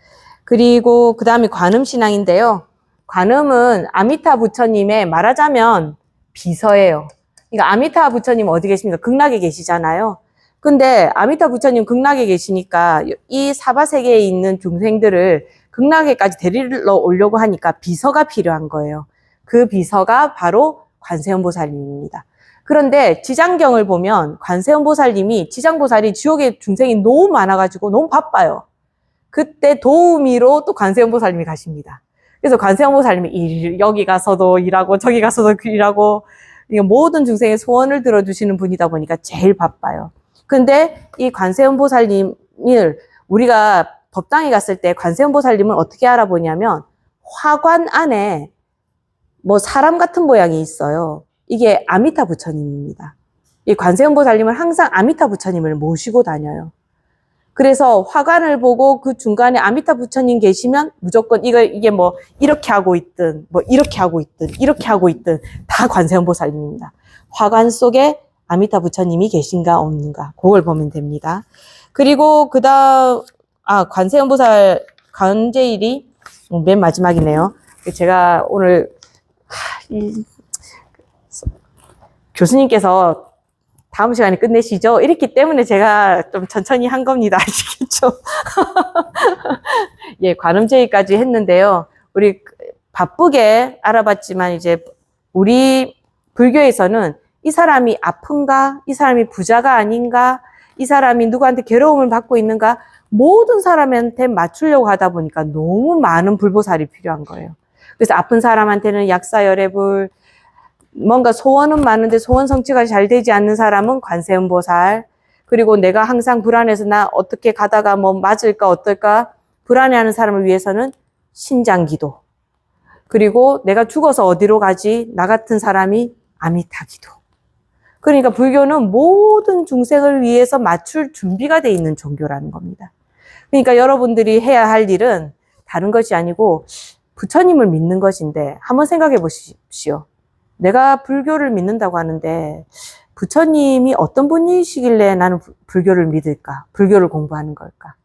A: 그리고 그 다음에 관음신앙인데요. 관음은 아미타 부처님의 말하자면 비서예요. 그러니까 아미타 부처님 어디 계십니까? 극락에 계시잖아요. 근데 아미타 부처님 극락에 계시니까 이 사바세계에 있는 중생들을 극락에까지 데리러 오려고 하니까 비서가 필요한 거예요. 그 비서가 바로 관세음보살님입니다. 그런데 지장경을 보면 관세음보살님이 지장보살이 지옥에 중생이 너무 많아가지고 너무 바빠요. 그때 도우미로 또 관세음보살님이 가십니다. 그래서 관세음보살님이 여기 가서도 일하고 저기 가서도 일하고 모든 중생의 소원을 들어주시는 분이다 보니까 제일 바빠요. 근데 이 관세음보살님을 우리가 법당에 갔을 때 관세음보살님을 어떻게 알아보냐면 화관 안에 뭐 사람 같은 모양이 있어요. 이게 아미타 부처님입니다. 이 관세음보살님은 항상 아미타 부처님을 모시고 다녀요. 그래서 화관을 보고 그 중간에 아미타 부처님 계시면 무조건 이게 뭐 이렇게 하고 있든 뭐 이렇게 하고 있든 이렇게 하고 있든 다 관세음보살님입니다. 화관 속에 아미타 부처님이 계신가 없는가 그걸 보면 됩니다. 그리고 그다음 관세음보살 관제일이 맨 마지막이네요. 제가 오늘 교수님께서 다음 시간에 끝내시죠? 이랬기 때문에 제가 좀 천천히 한 겁니다. 아시겠죠? 예, 관음제의까지 했는데요. 우리 바쁘게 알아봤지만 이제 우리 불교에서는 이 사람이 아픈가? 이 사람이 부자가 아닌가? 이 사람이 누구한테 괴로움을 받고 있는가? 모든 사람한테 맞추려고 하다 보니까 너무 많은 불보살이 필요한 거예요. 그래서 아픈 사람한테는 약사열애불, 뭔가 소원은 많은데 소원 성취가 잘 되지 않는 사람은 관세음보살, 그리고 내가 항상 불안해서 나 어떻게 가다가 뭐 맞을까 어떨까 불안해하는 사람을 위해서는 신장기도, 그리고 내가 죽어서 어디로 가지 나 같은 사람이 아미타기도. 그러니까 불교는 모든 중생을 위해서 맞출 준비가 돼 있는 종교라는 겁니다. 그러니까 여러분들이 해야 할 일은 다른 것이 아니고 부처님을 믿는 것인데 한번 생각해 보십시오. 내가 불교를 믿는다고 하는데 부처님이 어떤 분이시길래 나는 불교를 믿을까? 불교를 공부하는 걸까?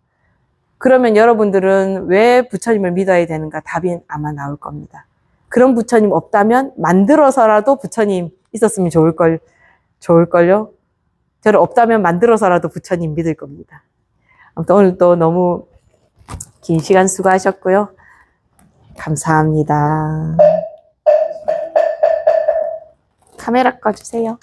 A: 그러면 여러분들은 왜 부처님을 믿어야 되는가? 답이 아마 나올 겁니다. 그런 부처님 없다면 만들어서라도 부처님 있었으면 좋을걸요? 저를 없다면 만들어서라도 부처님 믿을 겁니다. 아무튼 오늘 또 너무 긴 시간 수고하셨고요. 감사합니다. 카메라 꺼주세요.